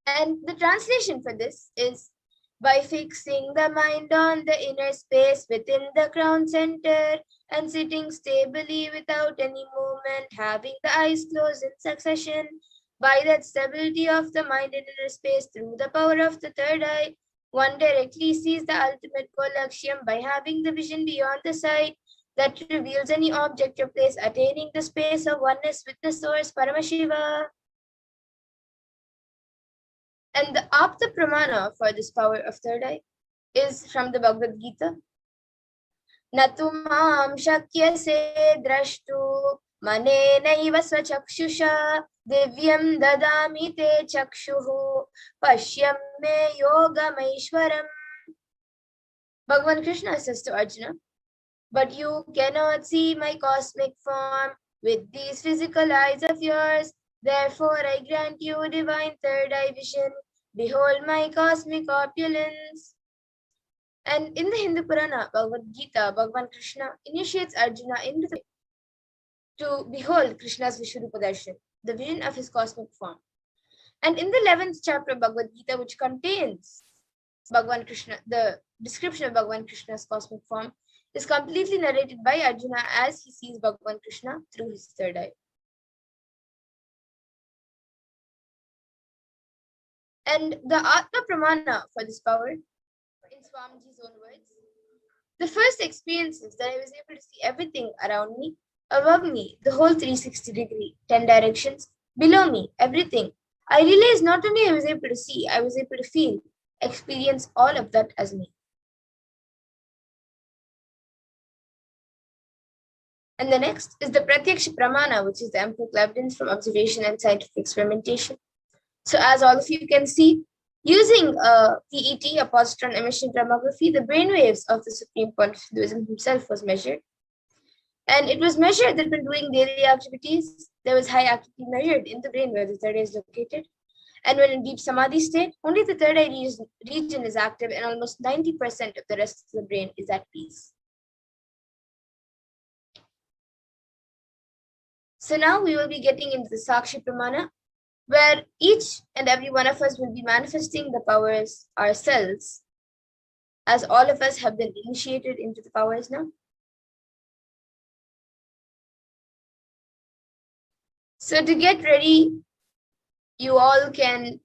And the translation for this is, by fixing the mind on the inner space within the crown center and sitting stably without any movement, having the eyes closed in succession, by that stability of the mind in inner space through the power of the third eye, one directly sees the ultimate goal Lakshya by having the vision beyond the sight that reveals any object or place, attaining the space of oneness with the source, Paramashiva. And the Apta Pramana for this power of third eye is from the Bhagavad Gita. Natumam shakyase drashtu manenaiva swachakshusha divyam dadami te chakshuhu pashyam me yogamaishwaram. Bhagavan Krishna says to Arjuna, but you cannot see my cosmic form with these physical eyes of yours. Therefore, I grant you divine third eye vision. Behold my cosmic opulence. And in the Hindu Purana, Bhagavad Gita, Bhagavan Krishna initiates Arjuna into the to behold Krishna's Vishwarupa Darshan, the vision of his cosmic form. And in the 11th chapter of Bhagavad Gita, which contains Bhagavan Krishna, the description of Bhagavan Krishna's cosmic form, is completely narrated by Arjuna as he sees Bhagavan Krishna through his third eye. And the Atma Pramana for this power, in Swamiji's own words, the first experience is that I was able to see everything around me, above me, the whole 360-degree, 10 directions, below me, everything. I realized not only I was able to see, I was able to feel, experience all of that as me. And the next is the Pratyaksha Pramana, which is the empirical evidence from observation and scientific experimentation. So as all of you can see, using a PET, a positron emission tomography, the brainwaves of the Supreme Point of Hinduism himself was measured. And it was measured that when doing daily activities, there was high activity measured in the brain where the third eye is located. And when in deep samadhi state, only the third eye region is active and almost 90% of the rest of the brain is at peace. So now we will be getting into the Sakshi Pramana, where each and every one of us will be manifesting the powers ourselves, as all of us have been initiated into the powers now. So to get ready, you all can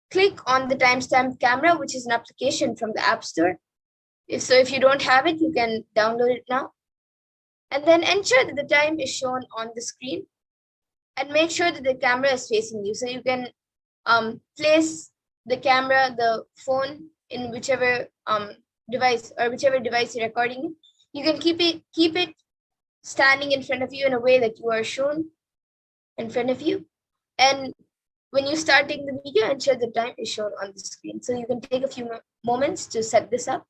click on the timestamp camera, which is an application from the App Store. If you don't have it, you can download it now. And then ensure that the time is shown on the screen. And make sure that the camera is facing you. So you can place the camera, the phone, in whichever device or whichever device you're recording in. You can keep it standing in front of you in a way that you are shown in front of you. And when you start taking the video, ensure the time is shown on the screen. So you can take a few moments to set this up.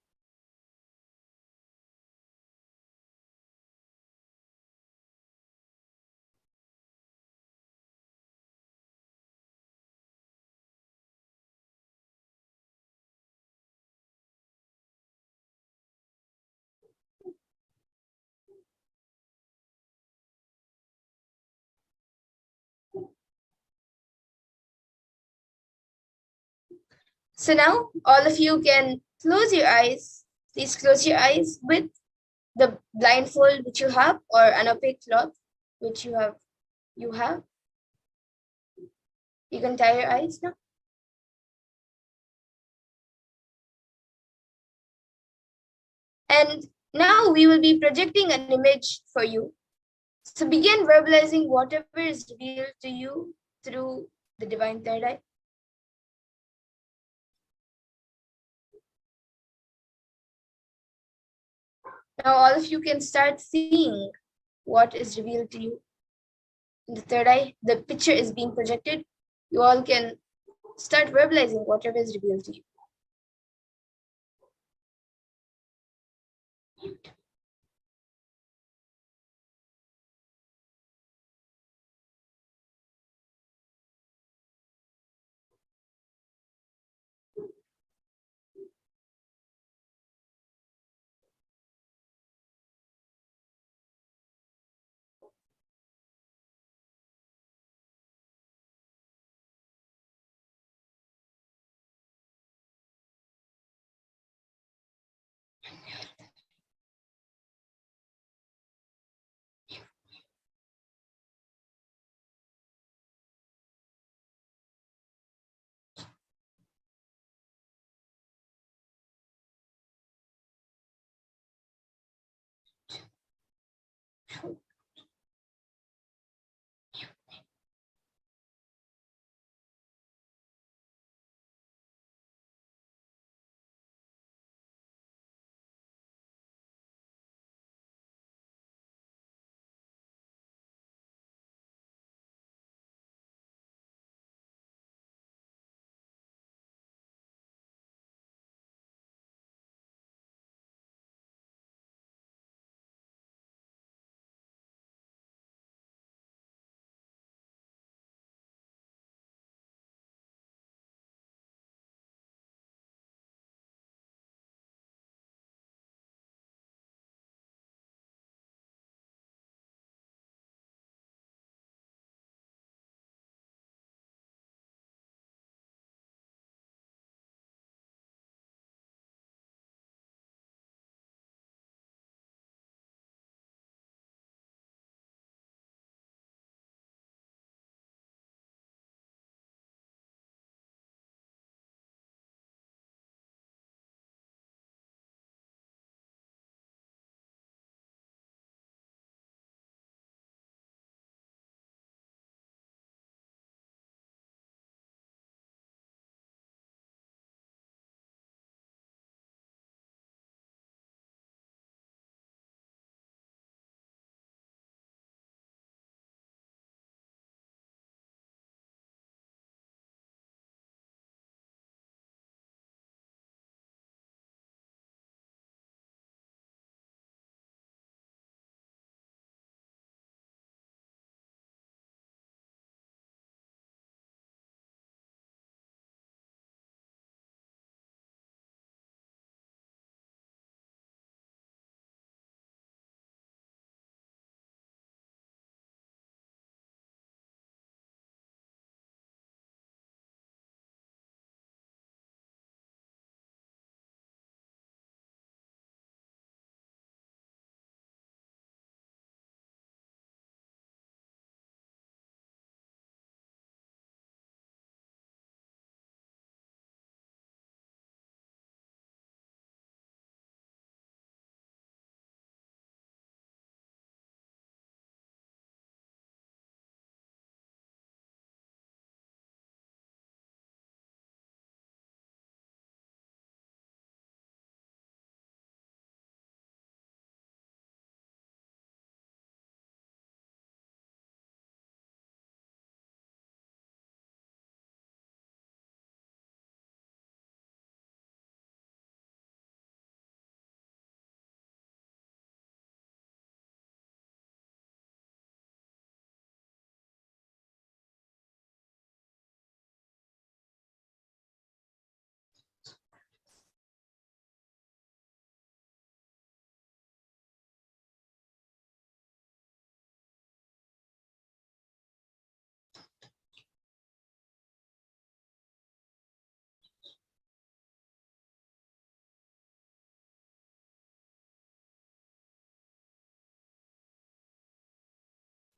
So now all of you can close your eyes. Please close your eyes with the blindfold which you have, or an opaque cloth which you have. You can tie your eyes now. And now we will be projecting an image for you. So begin verbalizing whatever is revealed to you through the divine third eye. Now all of you can start seeing what is revealed to you in the third eye. The picture is being projected. You all can start verbalizing whatever is revealed to you.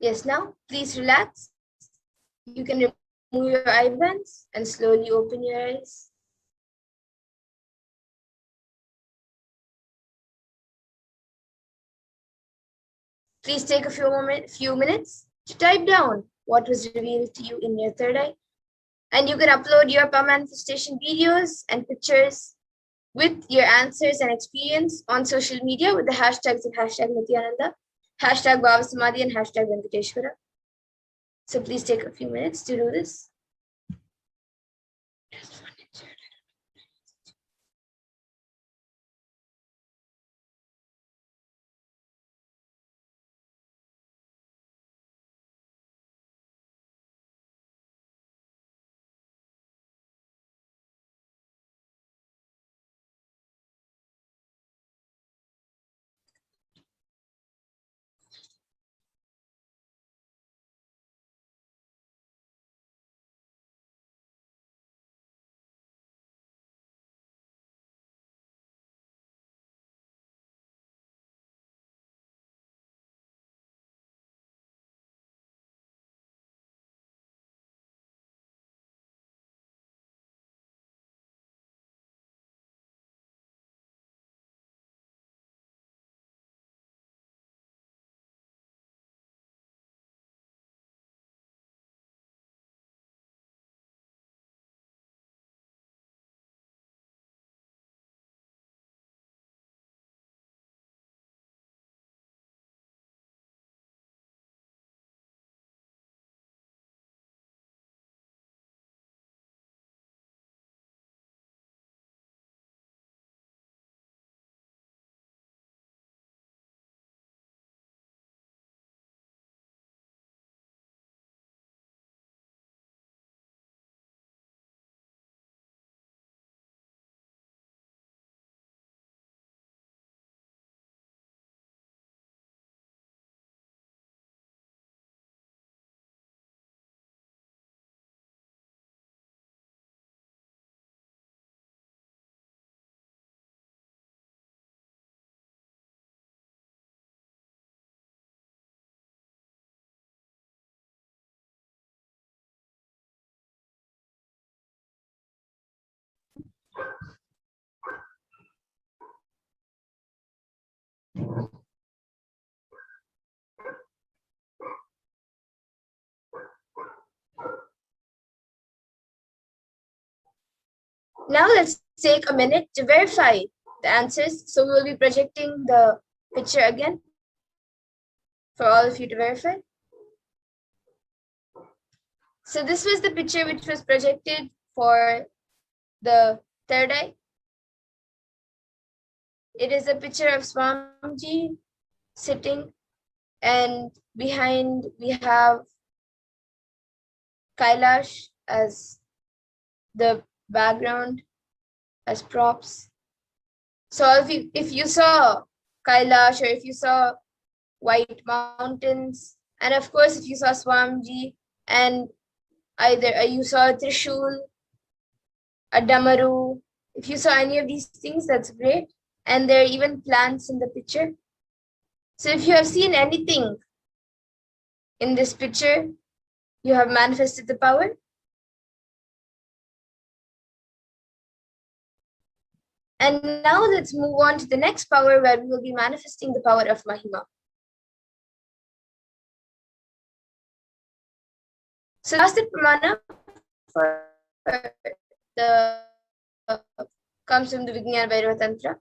Yes, now please relax. You can remove your eyelids and slowly open your eyes. Please take a few minutes to type down what was revealed to you in your third eye. And you can upload your power manifestation videos and pictures with your answers and experience on social media with the hashtags of hashtag Nithyananda, hashtag Bhavasamadhi, and hashtag Venkateshwara. So please take a few minutes to do this. Now let's take a minute to verify the answers. So we will be projecting the picture again for all of you to verify. So this was the picture which was projected for the third eye. It is a picture of Swamiji sitting, and behind we have Kailash as the background, as props. So if you saw Kailash, or if you saw white mountains, and of course if you saw Swamiji, and either you saw a Trishul, a Damaru, if you saw any of these things, that's great. And there are even plants in the picture. So if you have seen anything in this picture, you have manifested the power. And now let's move on to the next power, where we will be manifesting the power of Mahima. So that's the pramana for the comes from the Vijnana Bhairava Tantra.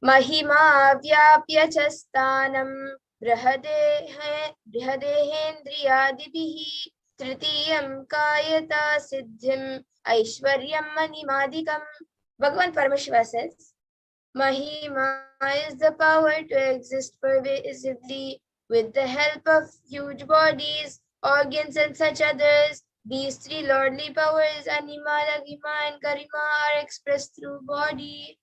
Mahima vyapya chastanam brihadehendriyadibihi tritiyam kayata siddhim aishwaryam manimadikam. Bhagavan Paramashiva says, Mahima is the power to exist pervasively with the help of huge bodies, organs, and such others. These three lordly powers, Anima, Laghima, and Garima, are expressed through body.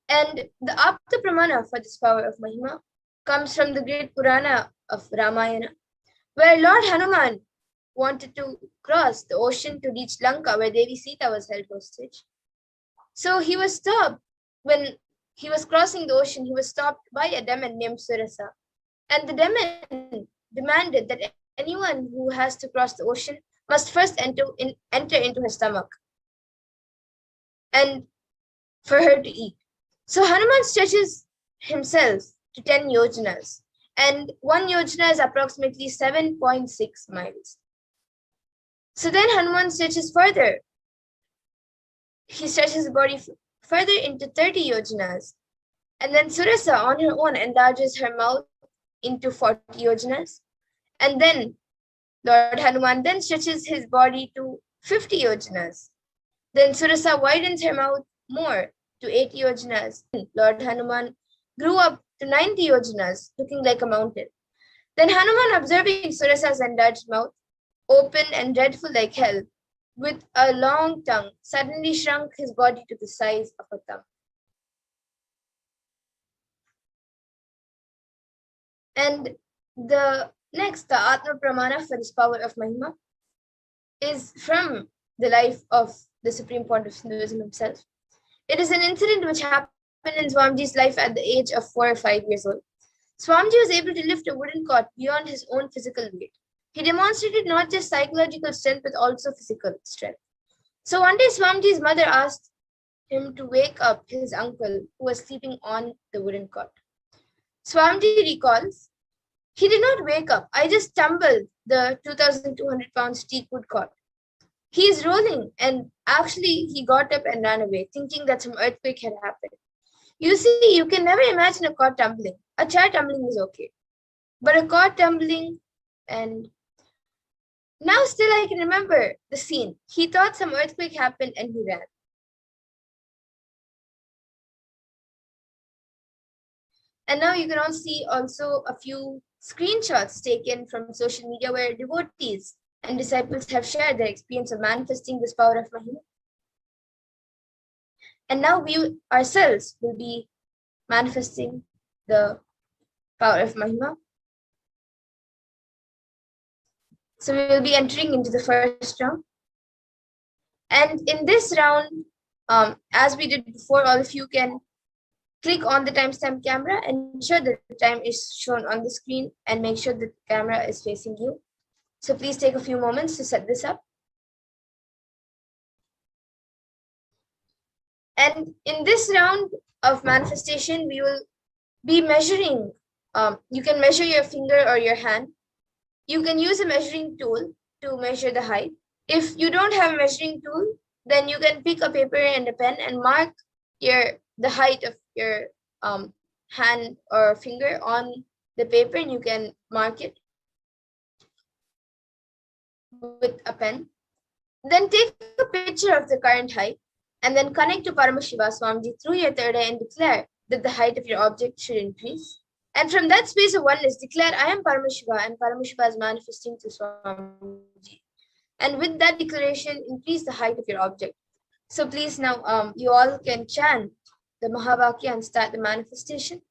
And the Apta Pramana for this power of Mahima comes from the great Purana of Ramayana, where Lord Hanuman wanted to cross the ocean to reach Lanka, where Devi Sita was held hostage. So he was stopped. When he was crossing the ocean, he was stopped by a demon named Surasa. And the demon demanded that anyone who has to cross the ocean must first enter into her stomach, and for her to eat. So Hanuman stretches himself to 10 yojanas, and 1 yojana is approximately 7.6 miles. So then Hanuman stretches further. He stretches his body further into 30 yojanas. And then Surasa on her own enlarges her mouth into 40 yojanas. And then Lord Hanuman then stretches his body to 50 yojanas. Then Surasa widens her mouth more to 80 yojanas. Lord Hanuman grew up to 90 yojanas, looking like a mountain. Then Hanuman, observing Surasa's enlarged mouth, open and dreadful like hell, with a long tongue, suddenly shrunk his body to the size of a thumb. And the Atma Pramana for this power of Mahima is from the life of the Supreme Pontiff of Hinduism himself. It is an incident which happened in Swamiji's life at the age of 4 or 5 years old. Swamiji was able to lift a wooden cot beyond his own physical weight. He demonstrated not just psychological strength, but also physical strength. So one day, Swamiji's mother asked him to wake up his uncle who was sleeping on the wooden cot. Swamiji recalls, he did not wake up. I just tumbled the 2,200 pounds teak wood cot. He is rolling, and actually he got up and ran away, thinking that some earthquake had happened. You see, you can never imagine a cot tumbling. A chair tumbling is okay, but a cot tumbling, and now still I can remember the scene. He thought some earthquake happened and he ran. And now you can all see also a few screenshots taken from social media where devotees and disciples have shared their experience of manifesting this power of Mahima. And now we ourselves will be manifesting the power of Mahima. So we will be entering into the first round. And in this round, as we did before, all of you can click on the timestamp camera and ensure that the time is shown on the screen, and make sure that the camera is facing you. So please take a few moments to set this up. And in this round of manifestation, we will be measuring. You can measure your finger or your hand. You can use a measuring tool to measure the height. If you don't have a measuring tool, then you can pick a paper and a pen and mark the height of your hand or finger on the paper, and you can mark it with a pen. Then take a picture of the current height and then connect to Paramashiva Swamiji through your third eye and declare that the height of your object should increase. And from that space of oneness, declare, I am Paramashiva and Paramashiva is manifesting to Swamiji. And with that declaration, increase the height of your object. So please now, you all can chant the Mahavakya and start the manifestation.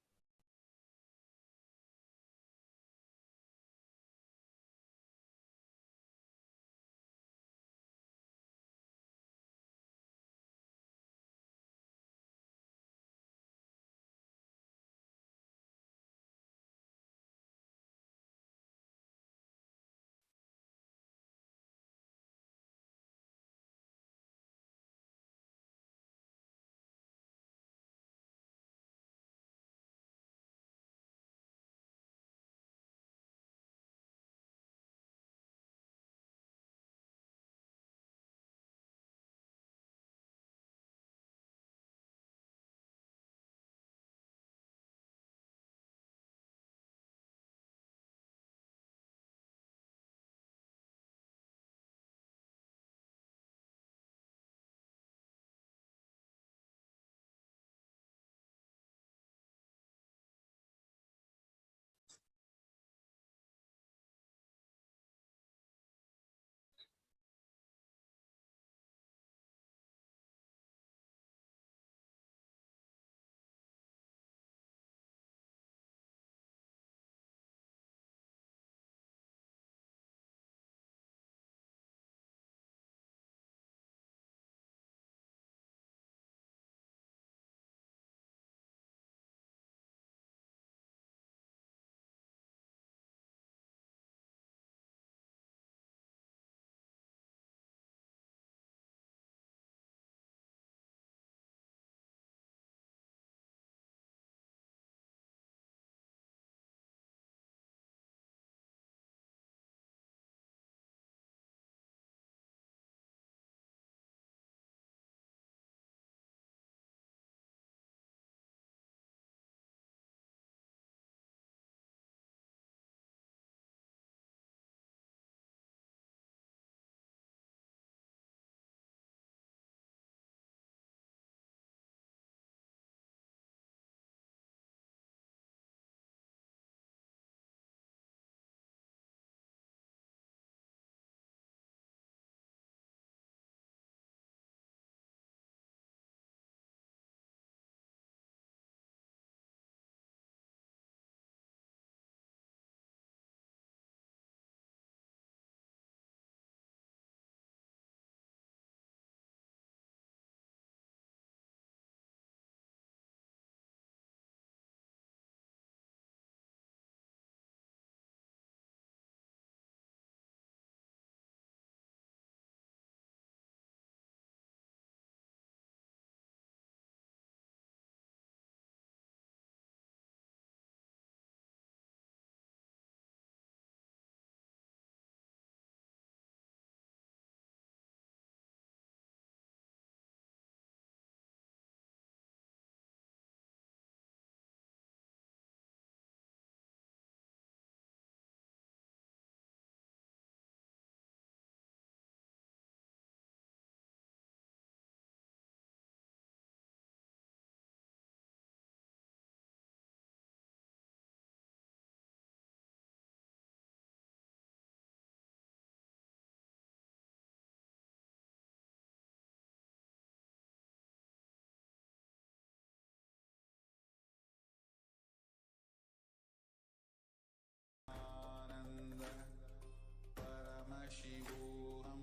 Paramashivoham.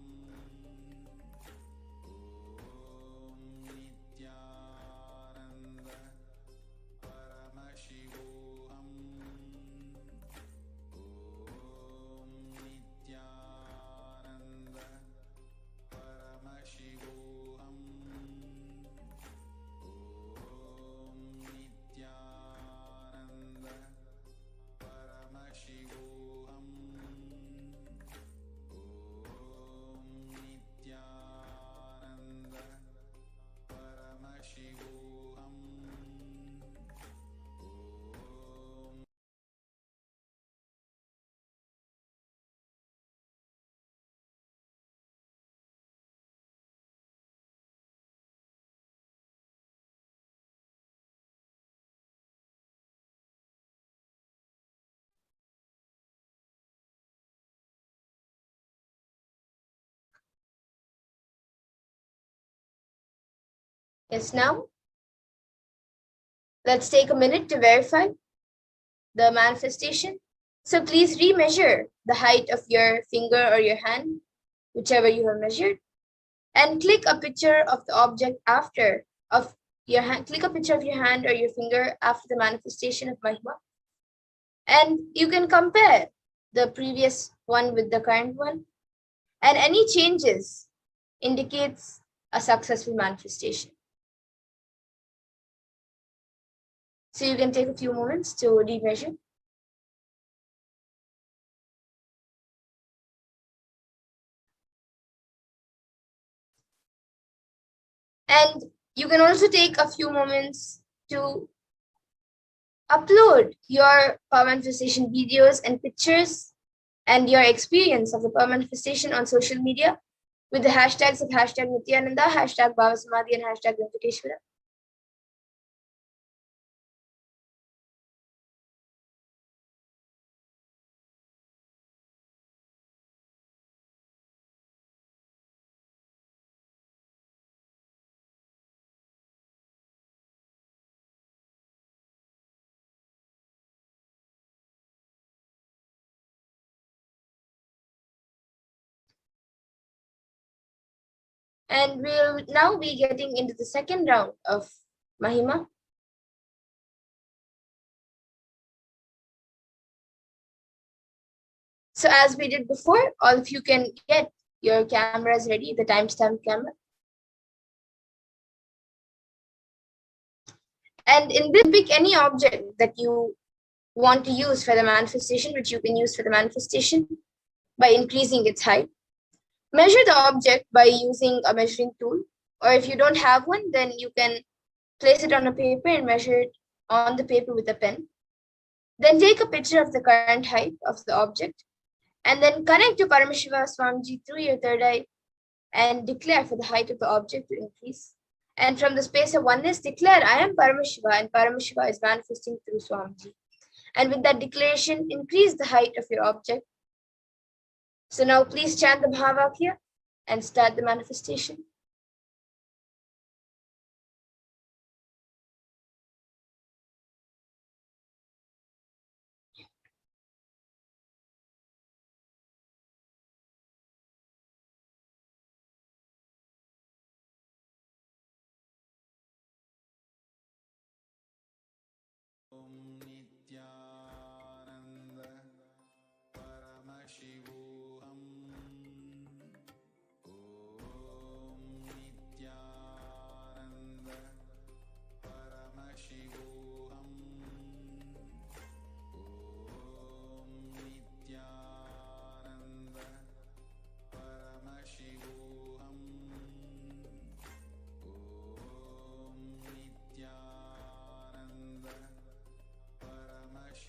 Om Nithyananda Paramashivoham. Om Nithyananda Paramashivoham. Yes, now let's take a minute to verify the manifestation. So please remeasure the height of your finger or your hand, whichever you have measured, and click a picture of the object after of your hand. Click a picture of your hand or your finger after the manifestation of Mahima. And you can compare the previous one with the current one. And any changes indicates a successful manifestation. So you can take a few moments to remeasure. And you can also take a few moments to upload your power manifestation videos and pictures and your experience of the power manifestation on social media with the hashtags of hashtag Nithyananda, hashtag Bhava Samadhi, and hashtag Venkateshwara. And we'll now be getting into the second round of Mahima. So as we did before, all of you can get your cameras ready, the timestamp camera. And in this, pick any object that you want to use for the manifestation, which you can use for the manifestation by increasing its height. Measure the object by using a measuring tool, or if you don't have one, then you can place it on a paper and measure it on the paper with a pen. Then take a picture of the current height of the object, and then connect to Paramashiva Swamiji through your third eye and declare for the height of the object to increase. And from the space of oneness, declare, I am Paramashiva, and Paramashiva is manifesting through Swamiji. And with that declaration, increase the height of your object. So now please chant the Mahavakya and start the manifestation. Om Nithyananda Paramashivoham. Om Nithyananda Paramashivoham. Om Nithyananda Paramashivoham. Om Nithyananda Paramashivoham.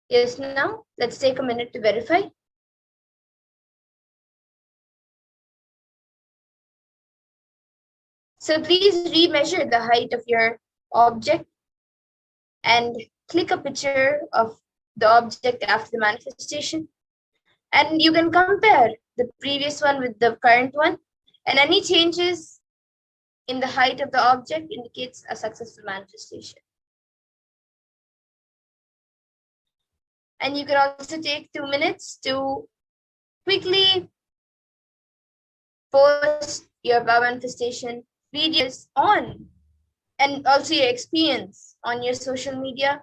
Yes, now let's take a minute to verify. So please remeasure the height of your object and click a picture of the object after the manifestation. And you can compare the previous one with the current one, and any changes in the height of the object indicates a successful manifestation. And you can also take 2 minutes to quickly post your power manifestation videos on, and also your experience on your social media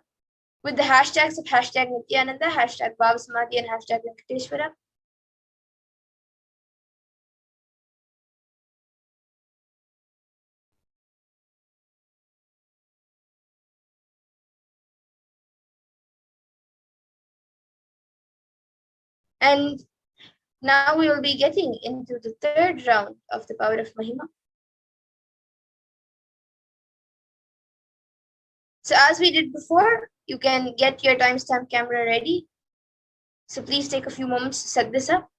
with the hashtags of hashtag Nithyananda, hashtag Bhavasamadhi, and hashtag Venkateshwara. And now we will be getting into the third round of the power of Mahima. So as we did before, you can get your timestamp camera ready. So please take a few moments to set this up.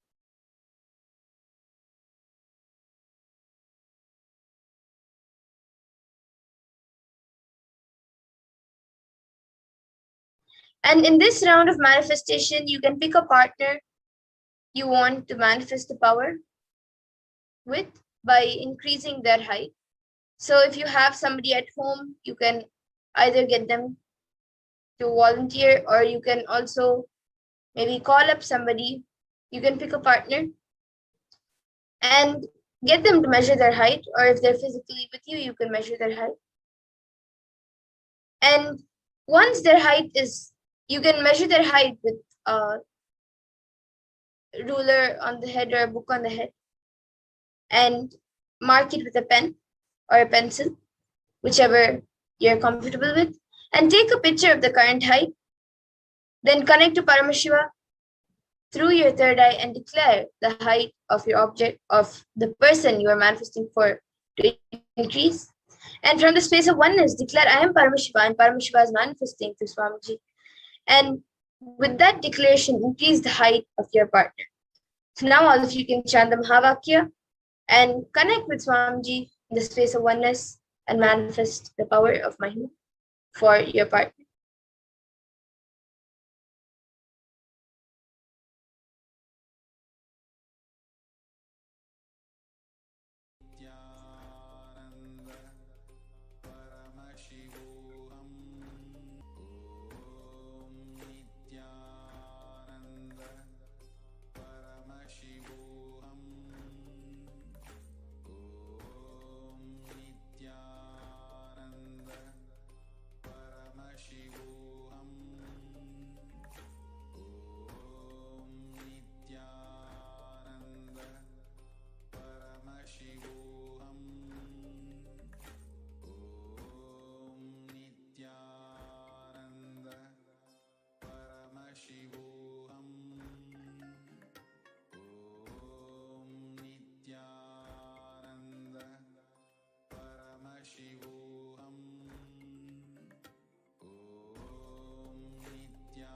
And in this round of manifestation, you can pick a partner you want to manifest the power with by increasing their height. So if you have somebody at home, you can either get them to volunteer, or you can also maybe call up somebody. You can pick a partner and get them to measure their height, or if they're physically with you, you can measure their height. And once their height is, you can measure their height with a ruler on the head or a book on the head, and mark it with a pen or a pencil, whichever you're comfortable with, and take a picture of the current height. Then connect to Paramashiva through your third eye and declare the height of your object, of the person you are manifesting for, to increase. And from the space of oneness, declare, I am Paramashiva, and Paramashiva is manifesting through Swamiji. And with that declaration, increase the height of your partner. So now all of you can chant the Mahavakya and connect with Swamiji in the space of oneness and manifest the power of Mahima for your partner. Nithyananda Paramashivoham. Om Nithyananda Paramashivoham. Om Nithyananda Paramashivoham. Om Nithyananda Paramashivoham. Om Nithyananda Paramashivoham. Om Nithyananda Paramashivoham. Om Nithyananda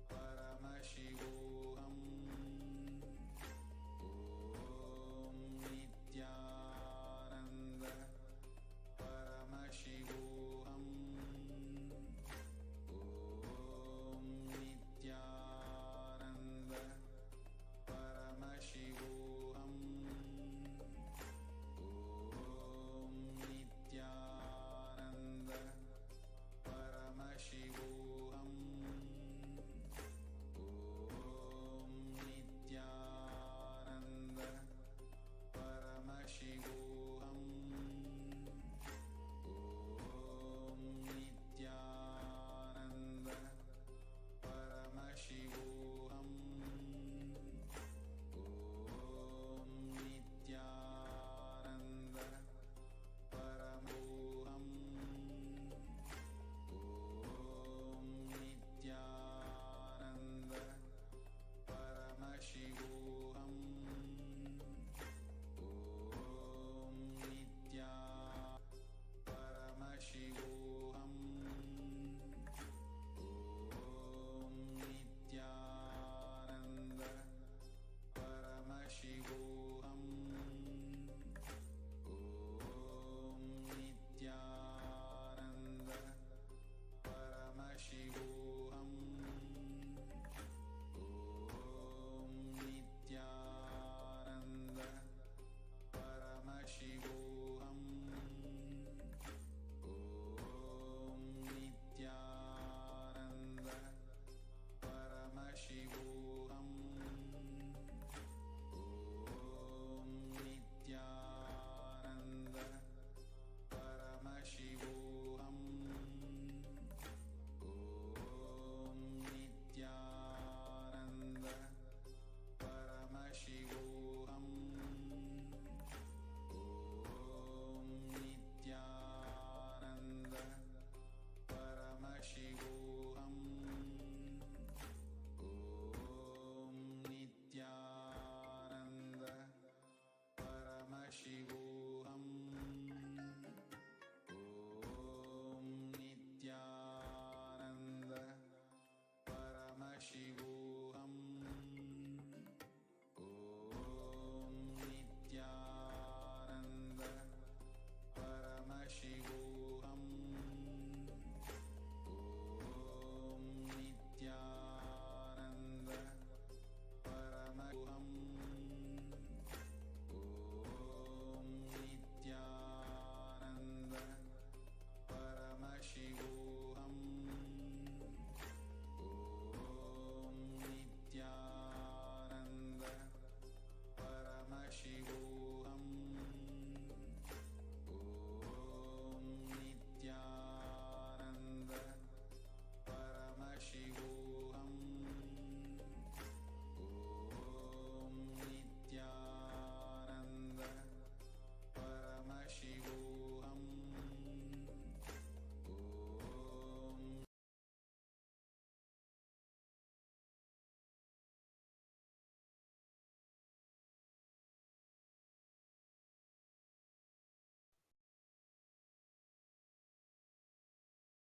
Paramashivoham. Om Nithyananda Paramashivoham. Om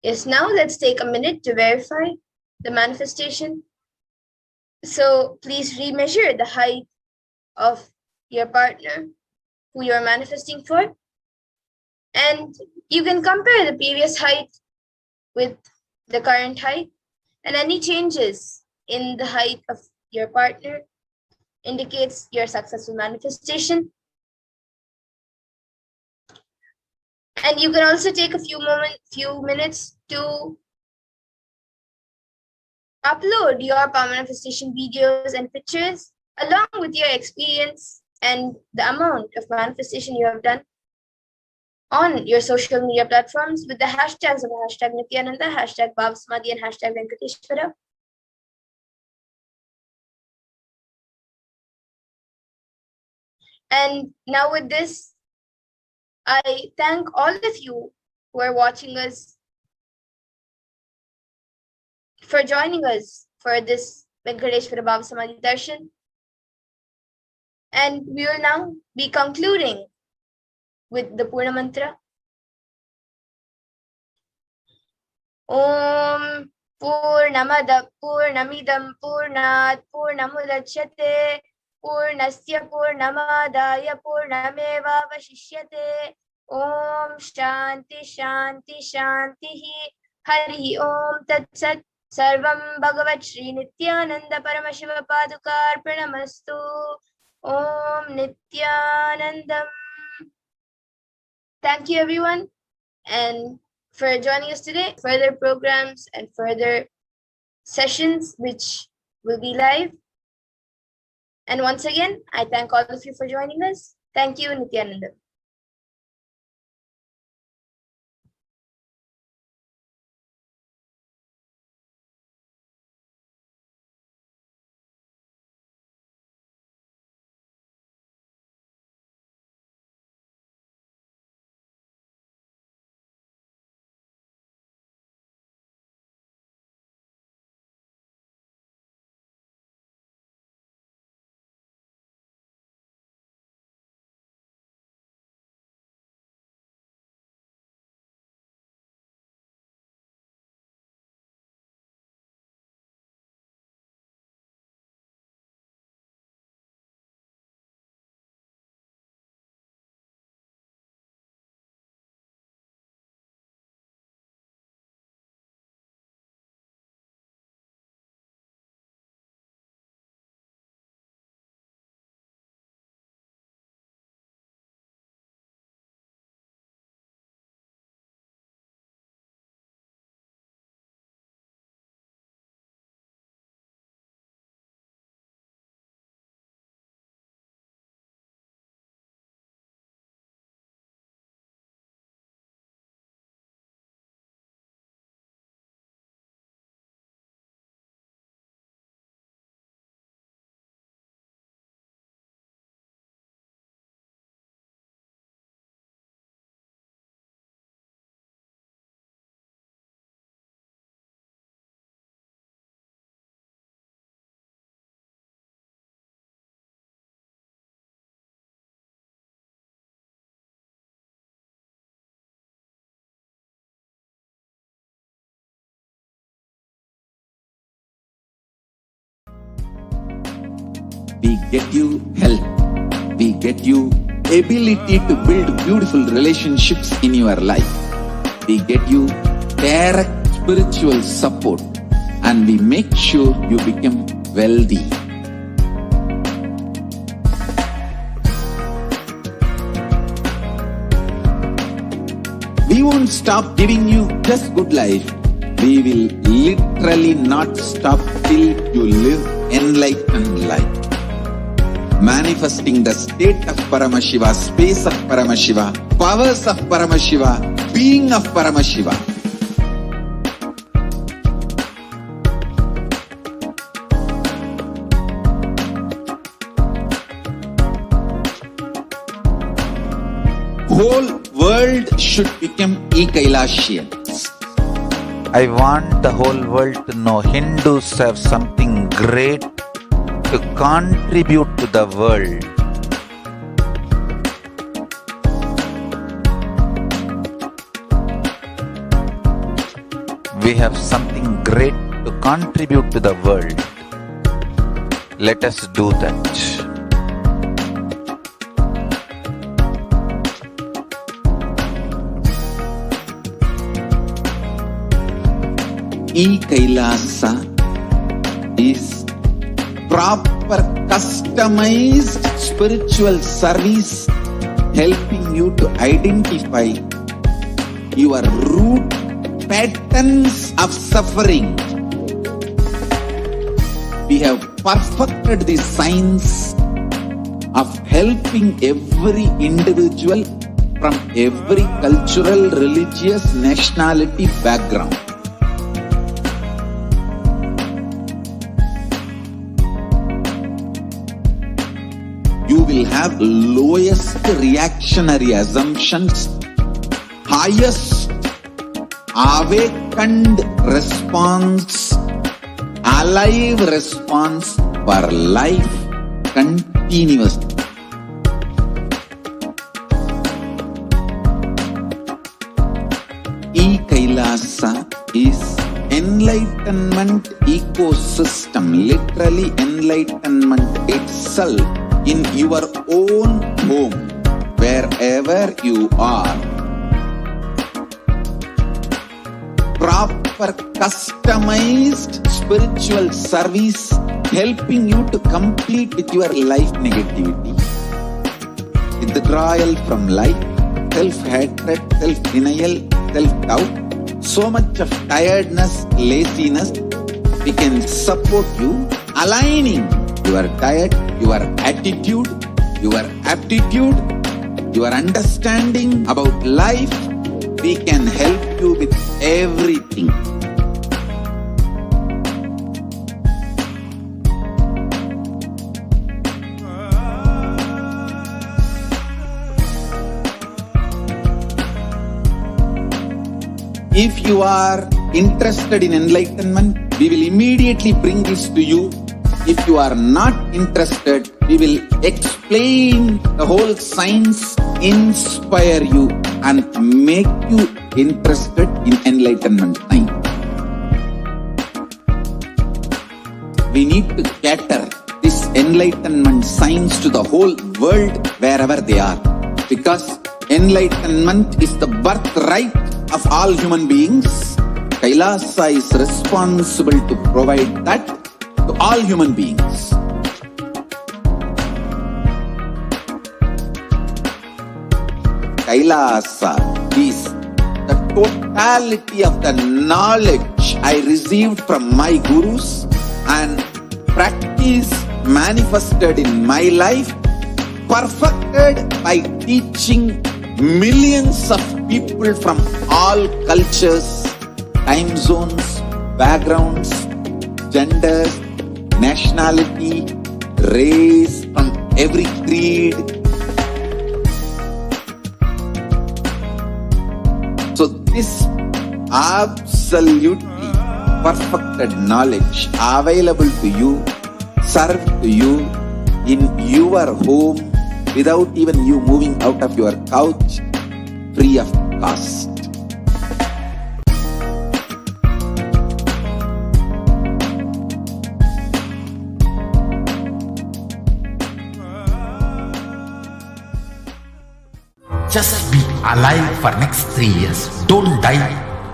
Yes, now let's take a minute to verify the manifestation. So please remeasure the height of your partner who you're manifesting for. And you can compare the previous height with the current height, and any changes in the height of your partner indicates your successful manifestation. And you can also take a few minutes to upload your power manifestation videos and pictures along with your experience and the amount of manifestation you have done on your social media platforms with the hashtags of hashtag Nithyananda, hashtag Bhavasmadhi, and hashtag Venkateshwara. And now with this, I thank all of you who are watching us for joining us for this Venkateshwara Bhavasamadhi Darshan. And we will now be concluding with the Purna Mantra. Om Purnamada Purnamidam Purnat Purnamudachyate Purnasya Purnamadaya Purnameva Vashishyate. Om Shanti Shanti Shanti Hari Om Tat Sat. Sarvam Bhagavat Shri Nithyananda Paramashiva Padukar Pranamastu. Om Nithyanandam. Thank you everyone and for joining us today. Further programs and further sessions which will be live. And once again, I thank all of you for joining us. Thank you, Nithyananda. We get you health. We get you ability to build beautiful relationships in your life. We get you direct spiritual support and we make sure you become wealthy. We won't stop giving you just good life. We will literally not stop till you live enlightened life. Manifesting the state of Paramashiva, space of Paramashiva, powers of Paramashiva, being of Paramashiva. Whole world should become e-Kailashians. I want the whole world to know Hindus have something great to contribute to the world. We have something great to contribute to the world. Let us do that. E-Kailasa is proper customized spiritual service helping you to identify your root patterns of suffering. We have perfected the science of helping every individual from every cultural, religious, nationality background. You will have lowest reactionary assumptions, highest awakened response, alive response for life continuously. E-Kailasa is enlightenment ecosystem, literally enlightenment itself in your own home, wherever you are. Proper customized spiritual service helping you to complete with your life negativity, withdrawal from life, self-hatred, self-denial, self-doubt, so much of tiredness, laziness. We can support you aligning your diet, your attitude, your aptitude, your understanding about life. We can help you with everything. If you are interested in enlightenment, we will immediately bring this to you. If you are not interested, we will explain the whole science, inspire you and make you interested in enlightenment time. We need to cater this enlightenment science to the whole world wherever they are, because enlightenment is the birthright of all human beings. Kailasa is responsible to provide that to all human beings. Kailasa is the totality of the knowledge I received from my gurus and practice manifested in my life, perfected by teaching millions of people from all cultures, time zones, backgrounds, genders, nationality, race, from every creed. So this absolutely perfected knowledge available to you, served to you in your home without even you moving out of your couch, free of cost. Just be alive for next 3 years. Don't die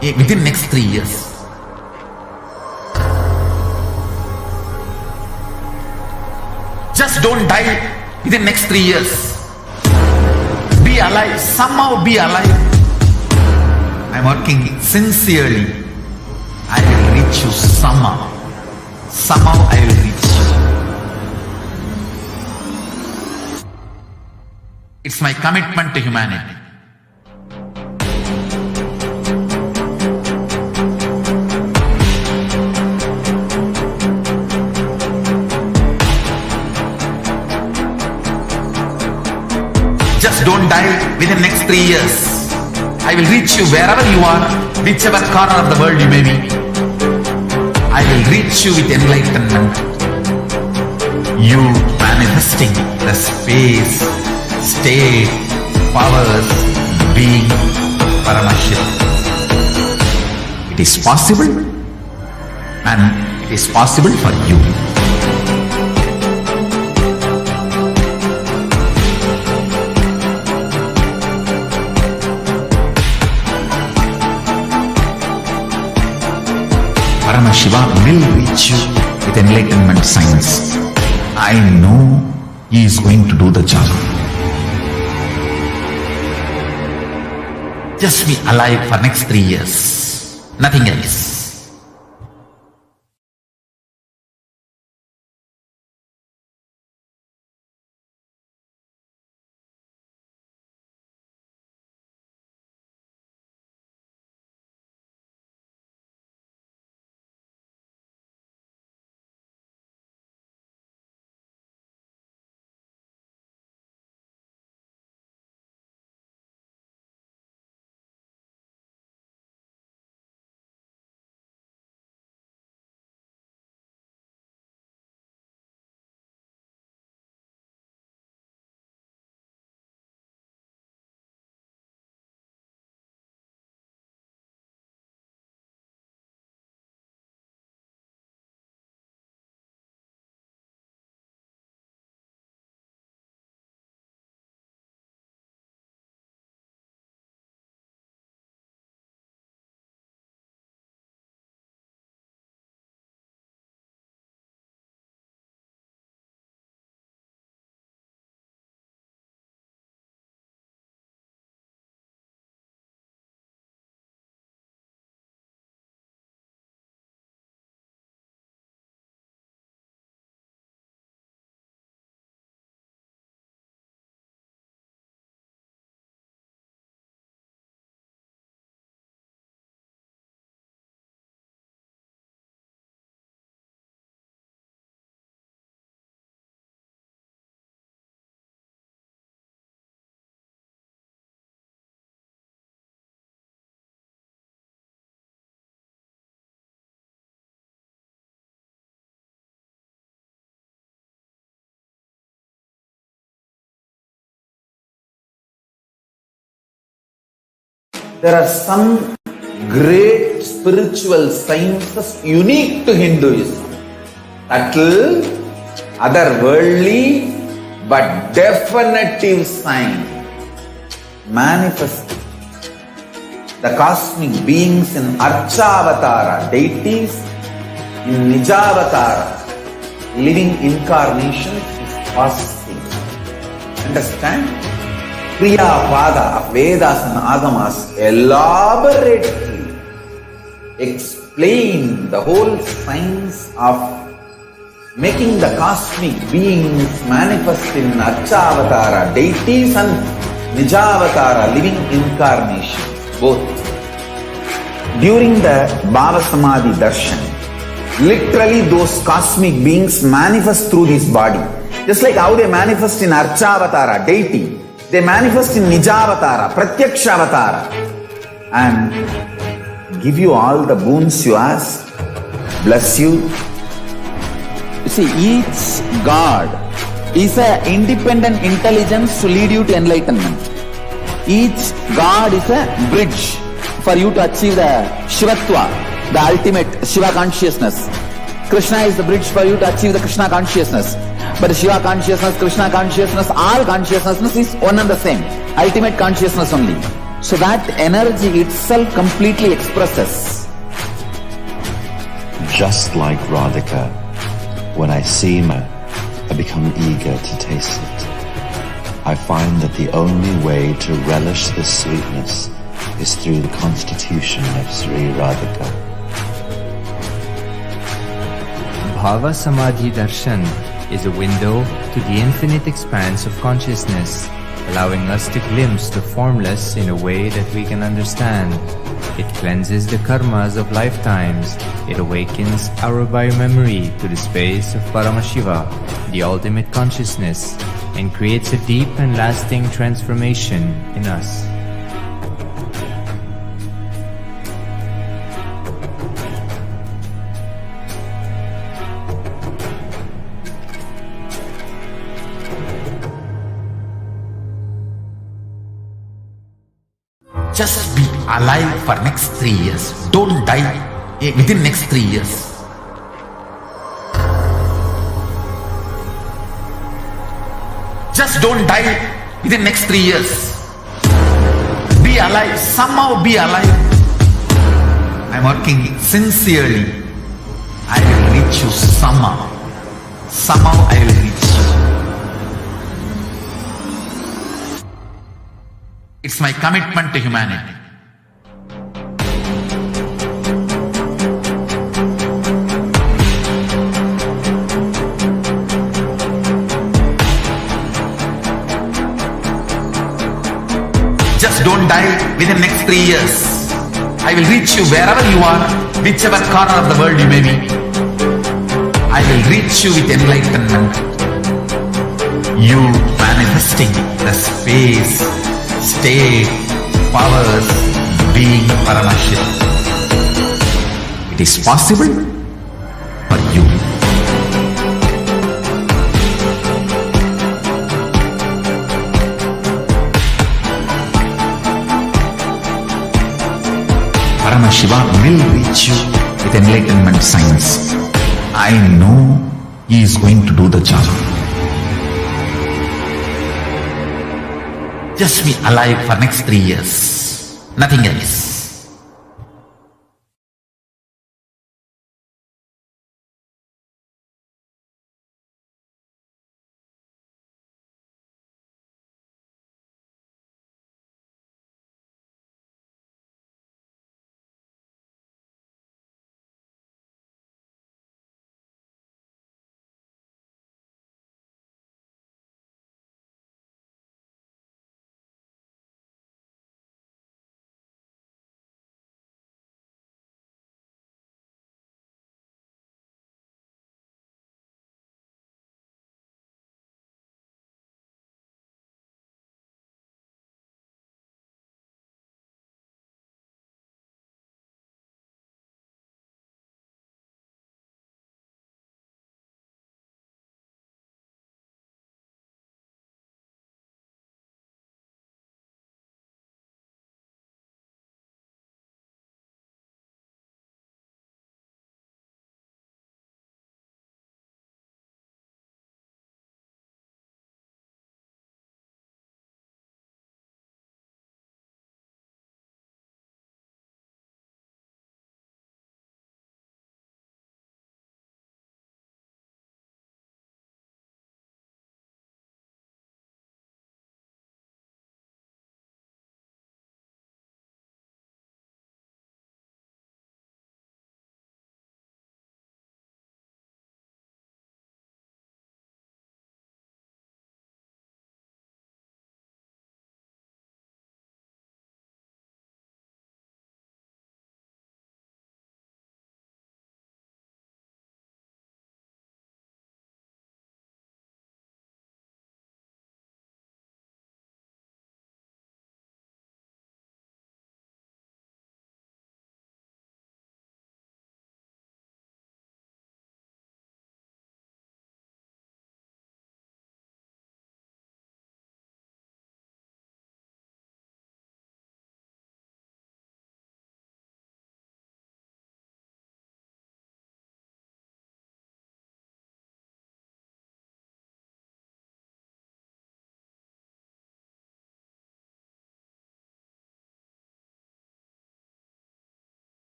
within next 3 years. Just don't die within next 3 years. Be alive. Somehow be alive. I'm working sincerely. I will reach you somehow. Somehow I will reach you. It's my commitment to humanity. Just don't die within next 3 years. I will reach you wherever you are, whichever corner of the world you may be. I will reach you with enlightenment. You manifesting the space, state, powers, being Paramashivoham. It It is possible, and it is possible for you. Paramashiva will reach you with enlightenment science. I know he is going to do the job. Just be alive for next 3 years. Nothing else. There are some great spiritual sciences unique to Hinduism. Subtle, otherworldly, but definitive sign. Manifesting the cosmic beings in Archavatara, deities in Nijavatara, living incarnations is possible. Understand? Kriya Pada of Vedas and Agamas elaborately explain the whole science of making the cosmic beings manifest in Archavatara, deities and Nijavatara, living incarnations, both. During the Bhava Samadhi Darshan, literally those cosmic beings manifest through this body. Just like how they manifest in Archavatara, deity, they manifest in Nijavatara, Pratyakshavatara, and give you all the boons you ask, bless you. You see, each God is an independent intelligence to lead you to enlightenment. Each God is a bridge for you to achieve the Shivatva, the ultimate Shiva consciousness. Krishna is the bridge for you to achieve the Krishna consciousness. But the Shiva consciousness, Krishna consciousness, all consciousness is one and the same. Ultimate consciousness only. So that energy itself completely expresses. Just like Radhika, when I see Maa, I become eager to taste it. I find that the only way to relish this sweetness is through the constitution of Sri Radhika. Bhava Samadhi Darshan is a window to the infinite expanse of consciousness, allowing us to glimpse the formless in a way that we can understand. It cleanses the karmas of lifetimes. It awakens our biomemory to the space of Paramashiva, the ultimate consciousness, and creates a deep and lasting transformation in us. Just be alive for next 3 years. Don't die within next 3 years. Just don't die within next 3 years. Be alive, somehow be alive. I'm working sincerely. I will reach you somehow. Somehow I will reach you. It's my commitment to humanity. Just don't die within next 3 years. I will reach you wherever you are, whichever corner of the world you may be. I will reach you with enlightenment. You manifesting the space, state, powers, being Paramashivoham. It is possible for you. Paramashiva will reach you with enlightenment science. I know he is going to do the job. Just be alive for next 3 years. Nothing else.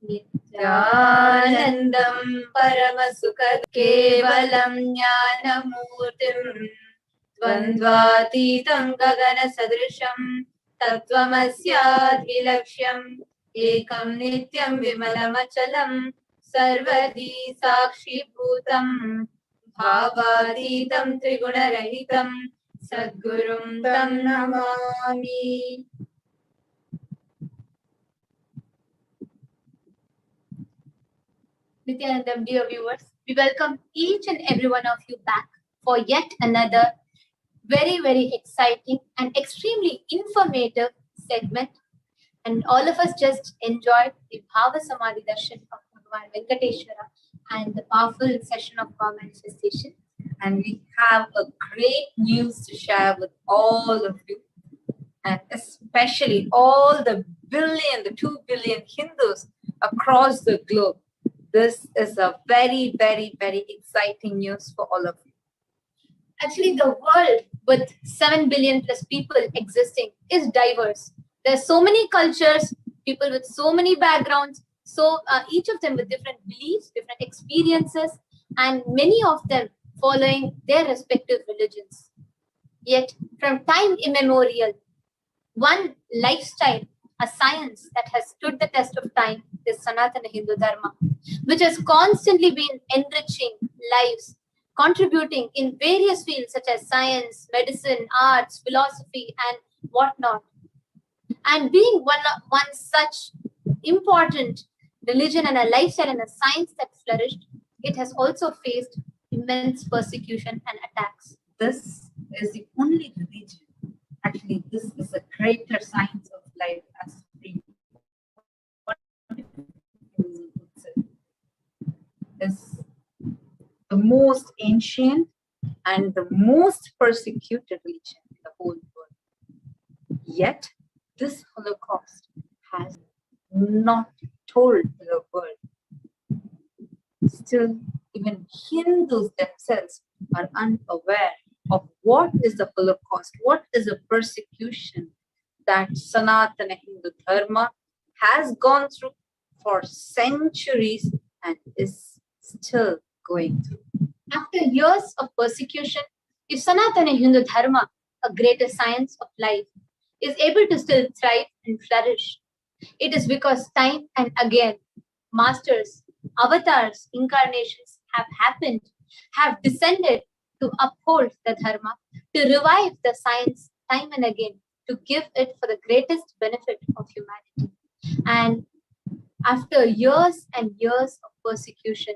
नित्यानन्दं परमसुख केवलं ज्ञानमूर्तिं द्वन्द्वातीतं गगनसदृशं तत्त्वमस्याद्विलक्ष्यम् एकं नित्यं विमलमचलं सर्वदी साक्षीभूतं भावातीतं त्रिगुणरहितं सद्गुरुं तं Namami. Nithyanandam, dear viewers, we welcome each and every one of you back for yet another very exciting and extremely informative segment. And all of us just enjoyed the Bhava Samadhi Darshan of Bhagavan Venkateshwara and the powerful session of power manifestation. And we have a great news to share with all of you, and especially all the 2 billion Hindus across the globe. This is a very exciting news for all of you. Actually, the world with 7 billion plus people existing is diverse. There's so many cultures, people with so many backgrounds, so each of them with different beliefs, different experiences, and many of them following their respective religions. Yet, from time immemorial, one lifestyle, a science that has stood the test of time is Sanatana Hindu Dharma, which has constantly been enriching lives, contributing in various fields such as science, medicine, arts, philosophy, and whatnot. And being one such important religion and a lifestyle and a science that flourished, it has also faced immense persecution and attacks. This is the only religion. Actually, this is a greater science of life as being is the most ancient and the most persecuted religion in the whole world. Yet, this Holocaust has not told the world. Still, even Hindus themselves are unaware of what is the Holocaust, what is the persecution that Sanatana Hindu Dharma has gone through for centuries and is still going through. After years of persecution, if Sanatana Hindu Dharma, a greater science of life, is able to still thrive and flourish, it is because time and again, masters, avatars, incarnations have happened, have descended to uphold the Dharma, to revive the science time and again, to give it for the greatest benefit of humanity. And after years and years of persecution,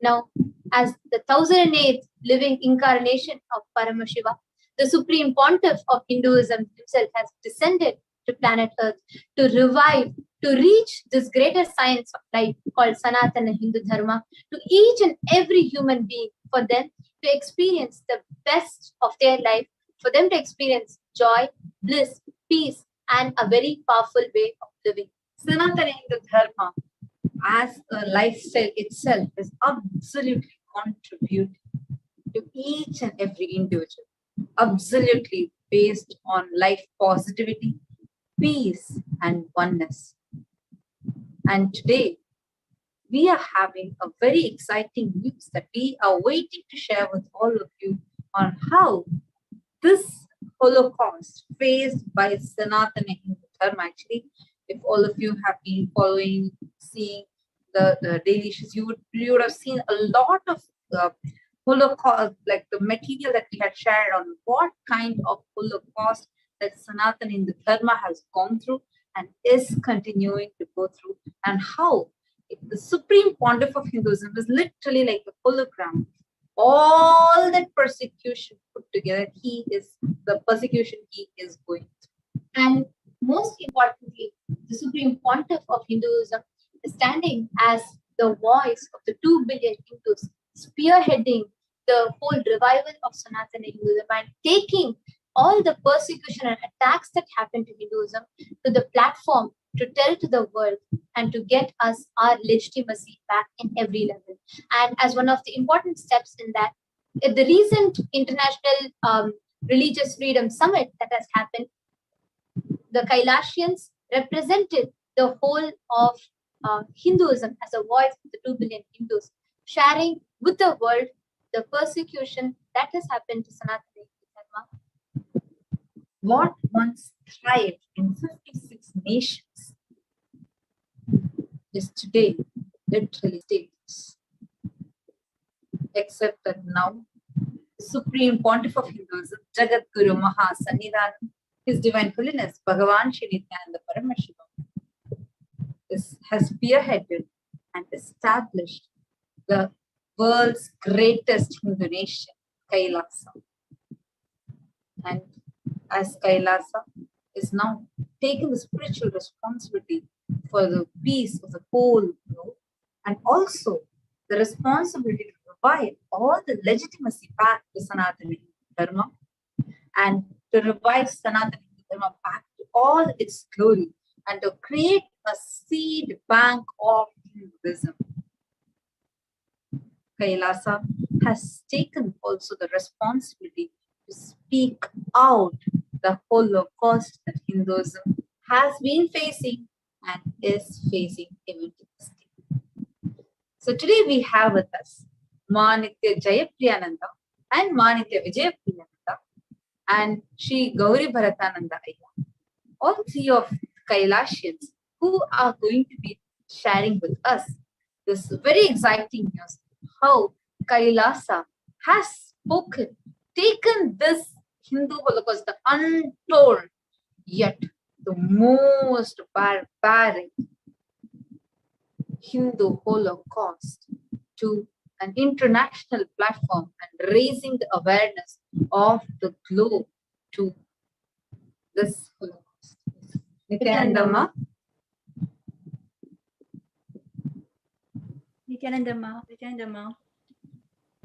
now as the 1008th living incarnation of Paramashiva, the Supreme Pontiff of Hinduism himself has descended to planet Earth to revive, to reach this greater science of life called Sanatana Hindu Dharma to each and every human being, for them to experience the best of their life, for them to experience joy, bliss, peace, and a very powerful way of living. Sanatana Hindu Dharma as a lifestyle itself is absolutely contributing to each and every individual, absolutely based on life positivity, peace, and oneness. And today, we are having a very exciting news that we are waiting to share with all of you on how this Holocaust faced by Sanatana Hindu Dharma. Actually, if all of you have been following, seeing the daily issues, you would have seen a lot of Holocaust, like the material that we had shared on what kind of Holocaust that Sanatana Hindu Dharma has gone through and is continuing to go through, and how the Supreme Pontiff of Hinduism is literally like a hologram. All that persecution put together, the persecution he is going through. And most importantly, the Supreme Pontiff of Hinduism is standing as the voice of the 2 billion Hindus, spearheading the whole revival of Sanatana Hinduism and taking all the persecution and attacks that happened to Hinduism to the platform to tell to the world and to get us our legitimacy back in every level. And as one of the important steps in that, at the recent International Religious Freedom Summit that has happened, the Kailashians represented the whole of Hinduism as a voice of the 2 billion Hindus, sharing with the world the persecution that has happened to Sanatana Dharma. What once thrived in 56 nations is today literally states. Except that now, the Supreme Pontiff of Hinduism, Jagat Guru Maha Sannidhanam, His Divine Holiness Bhagavan Shri Nithyananda Paramashivam, has spearheaded and established the world's greatest Hindu nation, Kailasa. And as Kailasa is now taking the spiritual responsibility for the peace of the whole globe, and also the responsibility to provide all the legitimacy back to Sanatana Dharma and to revive Sanatana Dharma back to all its glory and to create a seed bank of Hinduism. Kailasa has taken also the responsibility to speak out the Holocaust that Hinduism has been facing and is facing even to this day. So today we have with us Manitya Jayapriyananda and Manitya Vijayapriyananda and Sri Gauri Bharatananda Ayya, all three of Kailasians who are going to be sharing with us this very exciting news, how Kailasa has spoken, taken this Hindu Holocaust, the untold yet the most barbaric Hindu Holocaust, to an international platform and raising the awareness of the globe to this Holocaust. Nithyananda. Nithyananda,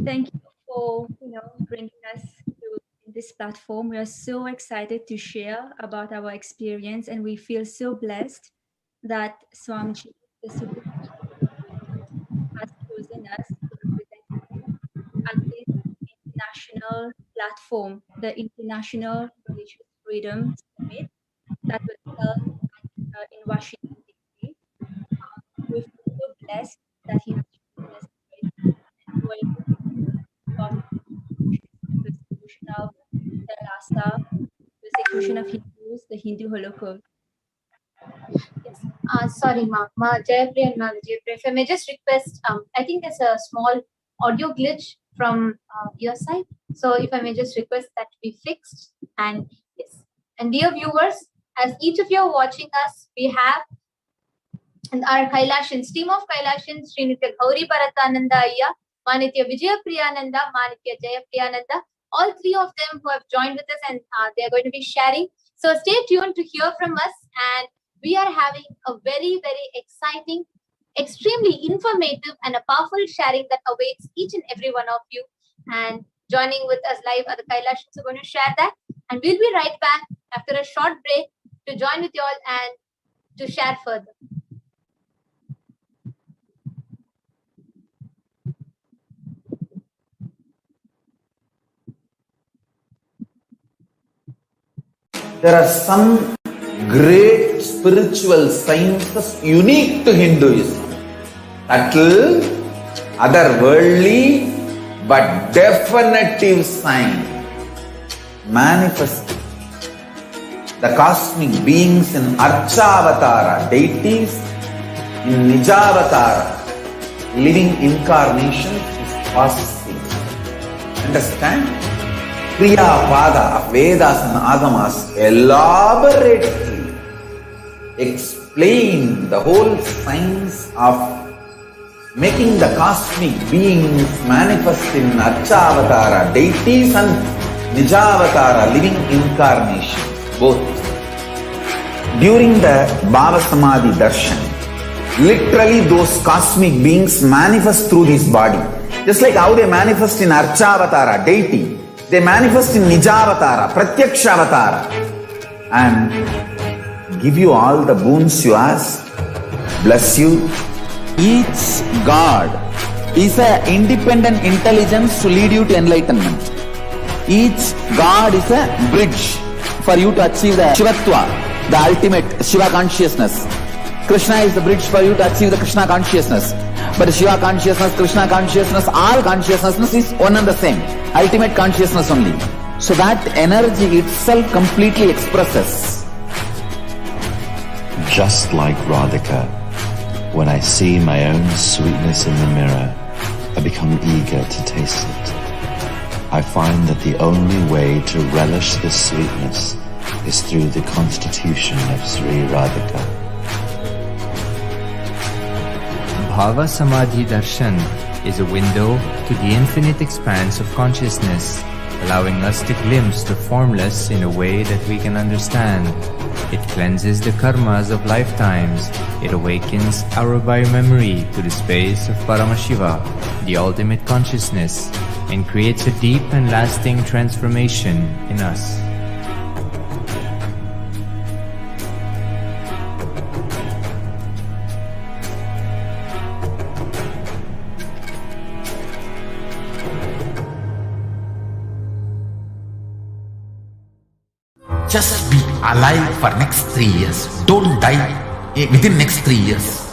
thank you for bringing us to this platform. We are so excited to share about our experience, and we feel so blessed that Swamiji, the Supreme, has chosen us to represent him at this international platform, the International Religious Freedom Summit that was held in Washington, D.C. We feel so blessed that he has chosen us and we're able to talk about the persecution of the Rasta, persecution of Hindus, the Hindu Holocaust. Yes. Sorry, Jayapriya and Jayapriya. If I may just request, I think there's a small audio glitch from your side. So if I may just request that to be fixed. And yes. And dear viewers, as each of you are watching us, we have our Kailasians, team of Kailasians, Srinitya Gauri Bharatananda Ayya, Manitya Vijayapriyananda, Manitya Jayapriyananda, all three of them who have joined with us, and they are going to be sharing. So stay tuned to hear from us, and we are having a very, very exciting, extremely informative and a powerful sharing that awaits each and every one of you. And joining with us live are the Kailasians who are going to share that. And we'll be right back after a short break to join with you all and to share further. There are some great spiritual sciences unique to Hinduism. Subtle, otherworldly, but definitive sign. Manifesting the cosmic beings in Archavatara, deities in Nijavatara, living incarnations is possible. Understand? Kriya Pada of Vedas and Agamas elaborately explain the whole science of making the cosmic beings manifest in Archavatara, deities and Nijavatara, living incarnations, both. During the Bhava Samadhi Darshan, literally those cosmic beings manifest through his body. Just like how they manifest in Archavatara, deity, they manifest in Nijavatara, Pratyakshavatara, and give you all the boons you ask, bless you. Each God is an independent intelligence to lead you to enlightenment. Each God is a bridge for you to achieve the Shivatva, the ultimate Shiva consciousness. Krishna is the bridge for you to achieve the Krishna consciousness. But Shiva consciousness, Krishna consciousness, all consciousness is one and the same. Ultimate consciousness only. So that energy itself completely expresses. Just like Radhika, when I see my own sweetness in the mirror, I become eager to taste it. I find that the only way to relish this sweetness is through the constitution of Sri Radhika. Bhava Samadhi Darshan is a window to the infinite expanse of consciousness, allowing us to glimpse the formless in a way that we can understand. It cleanses the karmas of lifetimes. It awakens our biomemory to the space of Paramashiva, the ultimate consciousness, and creates a deep and lasting transformation in us. Just be alive for next 3 years. Don't die within next 3 years.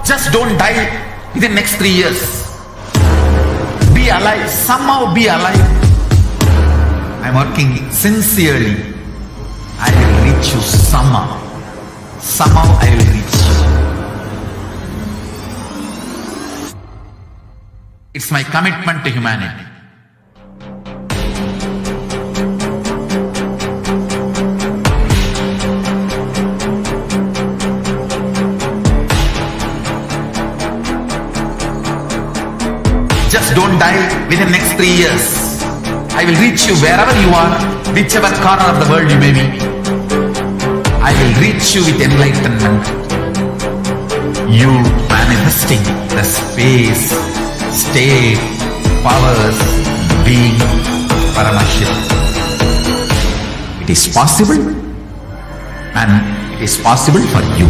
Just don't die within next 3 years. Be alive. Somehow be alive. I'm working sincerely. I will reach you somehow. Somehow I will reach you. It's my commitment to humanity. Just don't die within next 3 years. I will reach you wherever you are, whichever corner of the world you may be. I will reach you with enlightenment. You manifesting the space, state, powers, being Paramashivoham. It is possible, and it is possible for you.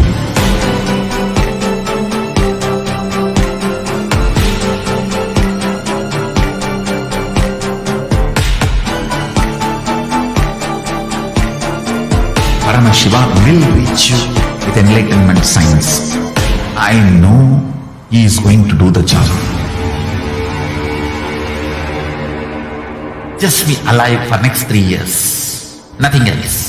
Paramashiva will reach you with enlightenment science. I know he is going to do the job. Just be alive for next 3 years. Nothing else.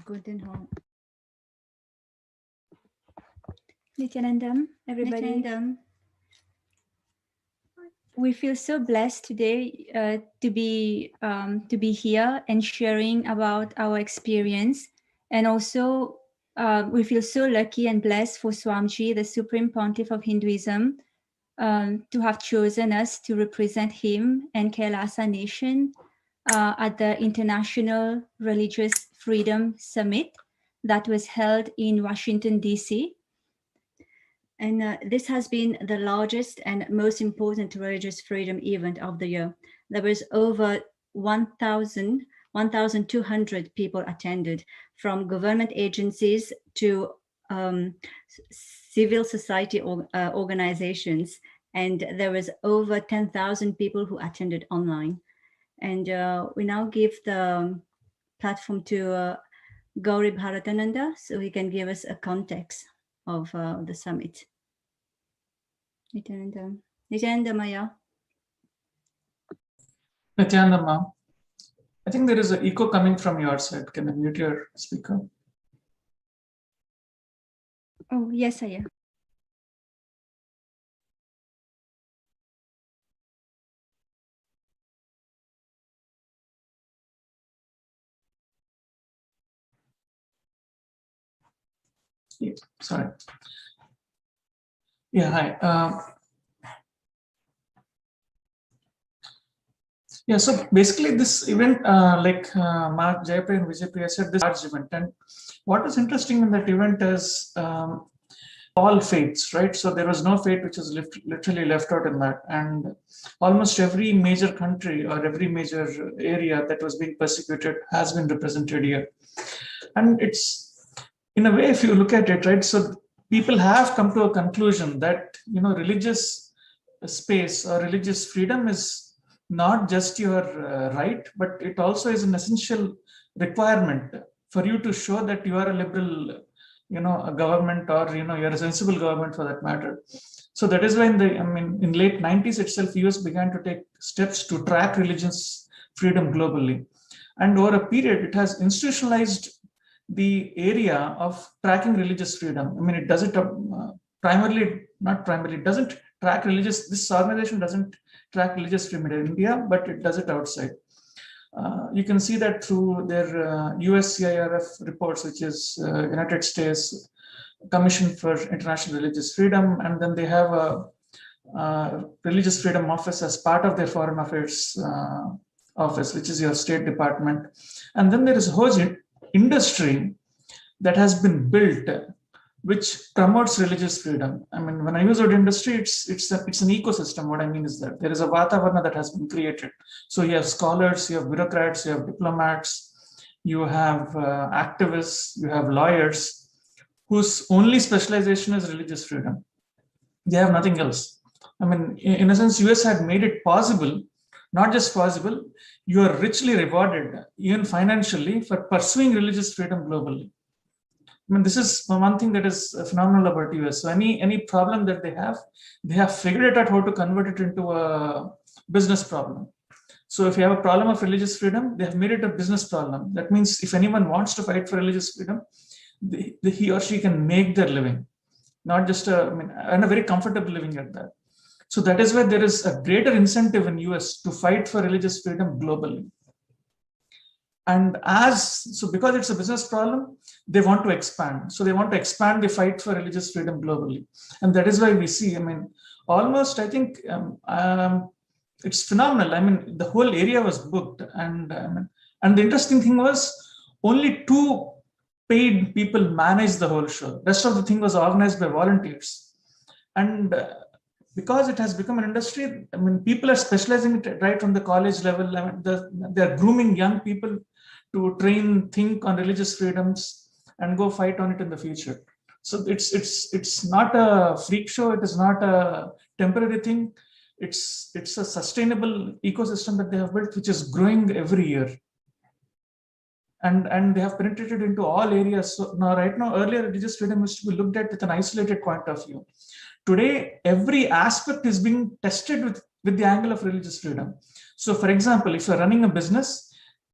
Guten Morgen. Nithyanandam, everybody. We feel so blessed today to be here and sharing about our experience, and also we feel so lucky and blessed for Swamiji, the Supreme Pontiff of Hinduism, to have chosen us to represent him and Kailasa Nation at the International Religious Freedom Summit that was held in Washington, D.C. And this has been the largest and most important religious freedom event of the year. There was over 1,200 people attended, from government agencies to civil society organizations. And there was over 10,000 people who attended online. And we now give the platform to Gauri Bharatananda, so he can give us a context of the summit. Nithyananda Maya. Nithyananda Ma, I think there is an echo coming from your side. Can I mute your speaker? Oh, yes, I am. Yeah, sorry. Yeah, hi. Yeah, so basically this event, like Mark, Jayapriya and Vijaypriya said, this large event. And what is interesting in that event is all faiths, right? So there was no faith which was literally left out in that. And almost every major country or every major area that was being persecuted has been represented here. And it's, in a way, if you look at it, right, so people have come to a conclusion that, you know, religious space or religious freedom is not just your right, but it also is an essential requirement for you to show that you are a liberal, you know, a government, or, you know, you're a sensible government for that matter. So that is why in late 90s itself, US began to take steps to track religious freedom globally. And over a period, it has institutionalized the area of tracking religious freedom. I mean, it does it doesn't track religious, this organization doesn't track religious freedom in India, but it does it outside. You can see that through their USCIRF reports, which is United States Commission for International Religious Freedom, and then they have a Religious Freedom Office as part of their Foreign Affairs Office, which is your State Department. And then there is a whole industry that has been built which promotes religious freedom. I mean, when I use the word industry, it's an ecosystem. What I mean is that there is a vatavarna that has been created. So you have scholars, you have bureaucrats, you have diplomats, you have activists, you have lawyers whose only specialization is religious freedom. They have nothing else. I mean, in a sense, US had made it possible, not just possible, you are richly rewarded, even financially, for pursuing religious freedom globally. I mean, this is one thing that is phenomenal about US. So any problem that they have figured it out how to convert it into a business problem. So if you have a problem of religious freedom, they have made it a business problem. That means if anyone wants to fight for religious freedom, he or she can make their living, not just and a very comfortable living at that. So that is why there is a greater incentive in US to fight for religious freedom globally. And because it's a business problem, they want to expand. So they want to expand the fight for religious freedom globally. And that is why we see, almost, I think, it's phenomenal. I mean, the whole area was booked. And the interesting thing was only 2 paid people managed the whole show. The rest of the thing was organized by volunteers. And because it has become an industry, people are specializing it right from the college level. They're grooming young people to think on religious freedoms and go fight on it in the future. So it's not a freak show. It is not a temporary thing. It's a sustainable ecosystem that they have built, which is growing every year. And they have penetrated into all areas. So earlier religious freedom used to be looked at with an isolated point of view. Today, every aspect is being tested with the angle of religious freedom. So for example, if you're running a business,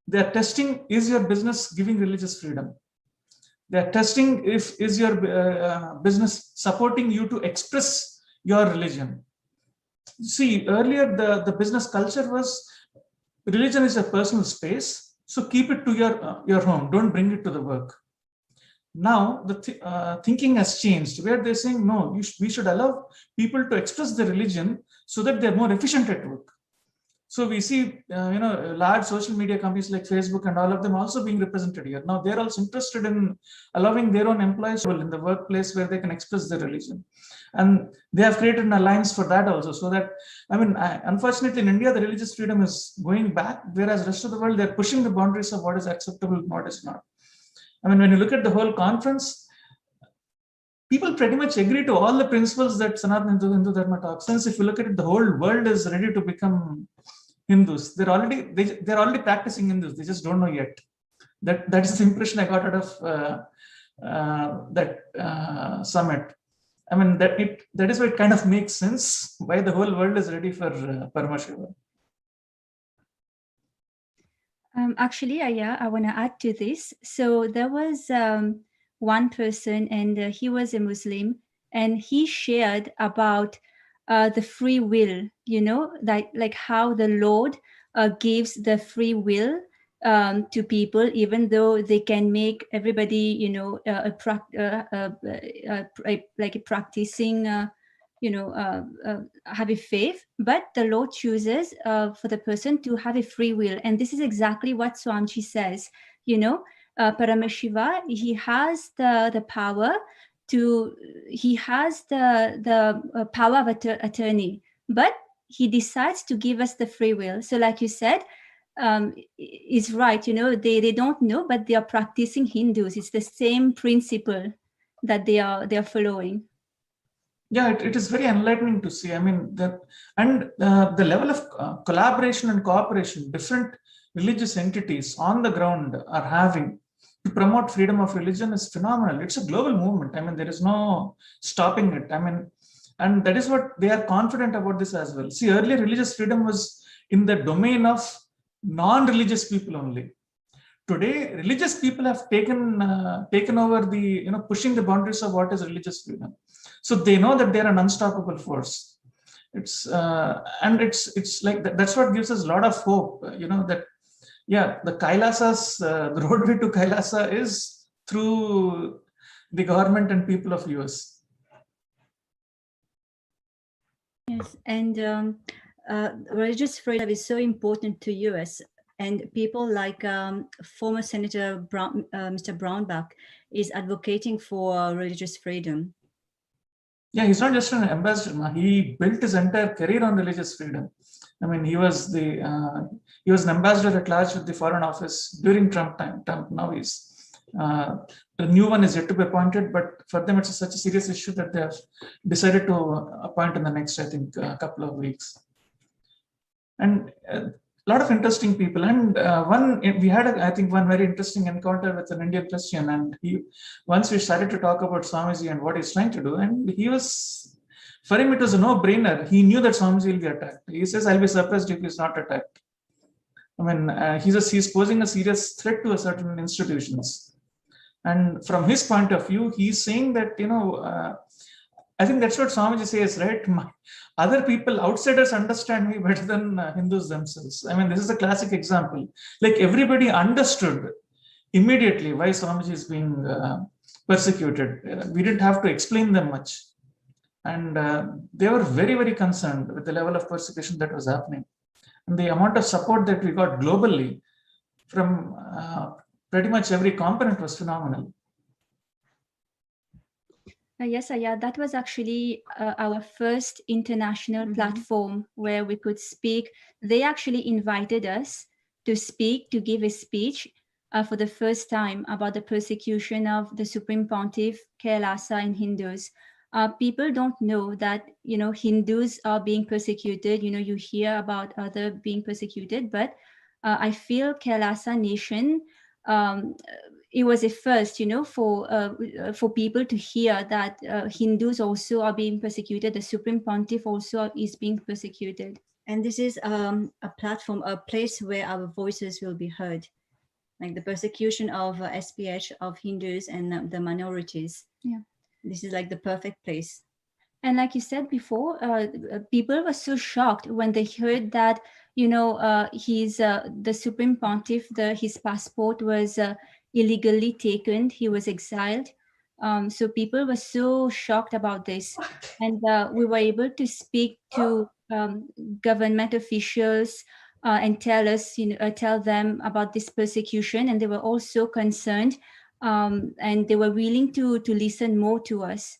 they're testing, is your business giving religious freedom? They're testing if is your business supporting you to express your religion. See, earlier the business culture was religion is a personal space, so keep it to your home. Don't bring it to the work. Now the thinking has changed, where they're saying no, we should allow people to express their religion so that they're more efficient at work. So we see, large social media companies like Facebook and all of them also being represented here. Now they're also interested in allowing their own employees in the workplace where they can express their religion. And they have created an alliance for that also. So that, unfortunately in India, the religious freedom is going back, whereas rest of the world, they're pushing the boundaries of what is acceptable and what is not. When you look at the whole conference, people pretty much agree to all the principles that Sanatana Hindu Dharma talks. Since if you look at it, the whole world is ready to become Hindus. They're already practicing Hindus. They just don't know yet. That is the impression I got out of that summit. That is why it kind of makes sense why the whole world is ready for Paramashivoham. Actually, I want to add to this. So there was one person, and he was a Muslim, and he shared about the free will, that like how the Lord gives the free will to people, even though they can make everybody, like a practicing, have a faith, but the Lord chooses for the person to have a free will. And this is exactly what Swamiji says, Paramashiva, he has the power he has the power of attorney, but he decides to give us the free will. So like you said, is right, they don't know, but they are practicing Hindus. It's the same principle that they are following. Yeah, it is very enlightening to see. The level of collaboration and cooperation different religious entities on the ground are having to promote freedom of religion is phenomenal. It's a global movement. There is no stopping it. And that is what they are confident about this as well. See, earlier religious freedom was in the domain of non-religious people only. Today, religious people have taken over the, pushing the boundaries of what is religious freedom. So they know that they're an unstoppable force. It's like that's what gives us a lot of hope. That the Kailasas, the roadway to Kailasa is through the government and people of US. Yes, and religious freedom is so important to US. And people like former Senator Mr. Brownback is advocating for religious freedom. Yeah, he's not just an ambassador. He built his entire career on religious freedom. He was an ambassador at large with the Foreign Office during Trump time. Now he's the new one is yet to be appointed, but for them it's such a serious issue that they have decided to appoint in the next, I think, couple of weeks. And a lot of interesting people. And we had, I think, one very interesting encounter with an Indian Christian. And once we started to talk about Swamiji and what he's trying to do, and for him, it was a no-brainer. He knew that Swamiji will be attacked. He says, I'll be surprised if he's not attacked. He's posing a serious threat to certain institutions. And from his point of view, he's saying that, I think that's what Swamiji says, right? Other people, outsiders understand me better than Hindus themselves. This is a classic example. Like everybody understood immediately why Swamiji is being persecuted. We didn't have to explain them much. And they were very, very concerned with the level of persecution that was happening. And the amount of support that we got globally from pretty much every component was phenomenal. Yes, that was actually our first international platform where we could speak. They actually invited us to speak, to give a speech for the first time about the persecution of the Supreme Pontiff, Kailasa, and Hindus. People don't know that, Hindus are being persecuted. You hear about other being persecuted, but I feel Kailasa Nation, it was a first, for people to hear that Hindus also are being persecuted. The Supreme Pontiff also is being persecuted. And this is a platform, a place where our voices will be heard. like the persecution of SPH, of Hindus and the minorities. Yeah. This is like the perfect place. And like you said before, people were so shocked when they heard that, he's the Supreme Pontiff, his passport was illegally taken. He was exiled. So people were so shocked about this. And we were able to speak to government officials and tell them about this persecution. And they were all so concerned, and they were willing to listen more to us.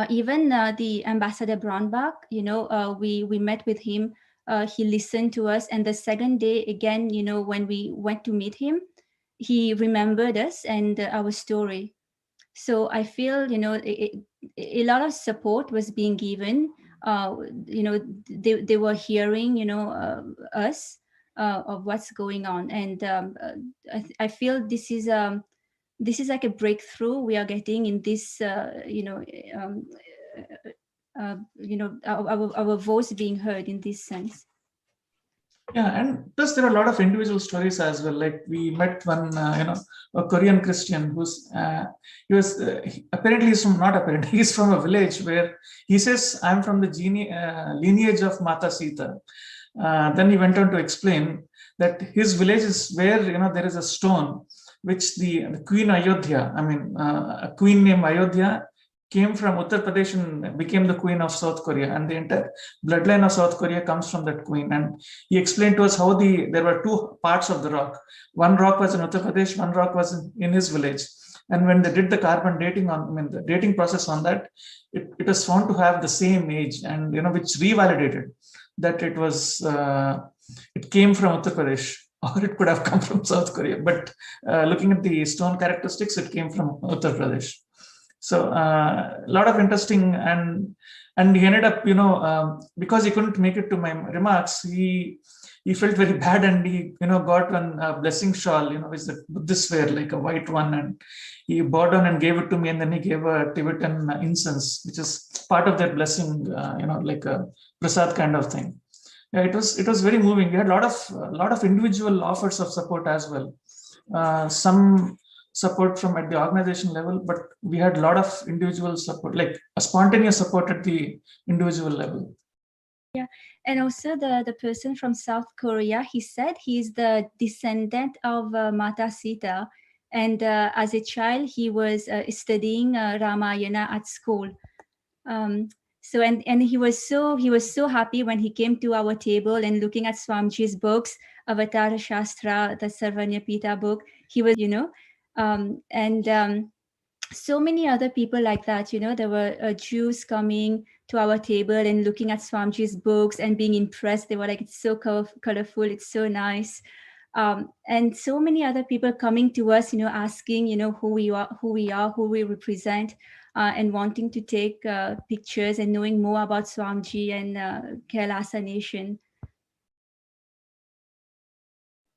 Even the Ambassador Braunbach, we met with him. He listened to us, and the second day again, when we went to meet him, he remembered us and our story. So I feel, a lot of support was being given. They were hearing, us of what's going on, and I feel this is like a breakthrough we are getting in this, our voice being heard in this sense. Yeah, and plus there are a lot of individual stories as well. Like we met one, a Korean Christian who's apparently he's from a village where he says, "I'm from the lineage of Mata Sita." Then he went on to explain that his village is where there is a stone which the Queen Ayodhya, a queen named Ayodhya, came from Uttar Pradesh and became the Queen of South Korea, and the entire bloodline of South Korea comes from that queen. And he explained to us how there were two parts of the rock. One rock was in Uttar Pradesh, one rock was in his village. And when they did the carbon dating the dating process on that, it was found to have the same age, and which revalidated that it came from Uttar Pradesh, or it could have come from South Korea. But looking at the stone characteristics, it came from Uttar Pradesh. So a lot of interesting, and he ended up, because he couldn't make it to my remarks, he felt very bad, and he, got one blessing shawl, which the Buddhists wear, like a white one, and he bowed down and gave it to me, and then he gave a Tibetan incense, which is part of their blessing, like a prasad kind of thing. Yeah, it was very moving. We had a lot of individual offers of support as well. Some support from at the organization level, but we had a lot of individual support, like a spontaneous support at the individual level. Yeah, and also the person from South Korea, he said he's the descendant of Mata Sita, and as a child he was studying Ramayana at school. So and he was so happy when he came to our table and looking at Swamiji's books, Avatar Shastra, the Sarvanyapita book. He was, so many other people like that. There were Jews coming to our table and looking at Swamiji's books and being impressed. They were like, "It's so colorful, it's so nice." And so many other people coming to us, asking, who we are, who we represent, and wanting to take pictures and knowing more about Swamiji and Kailasa Nation.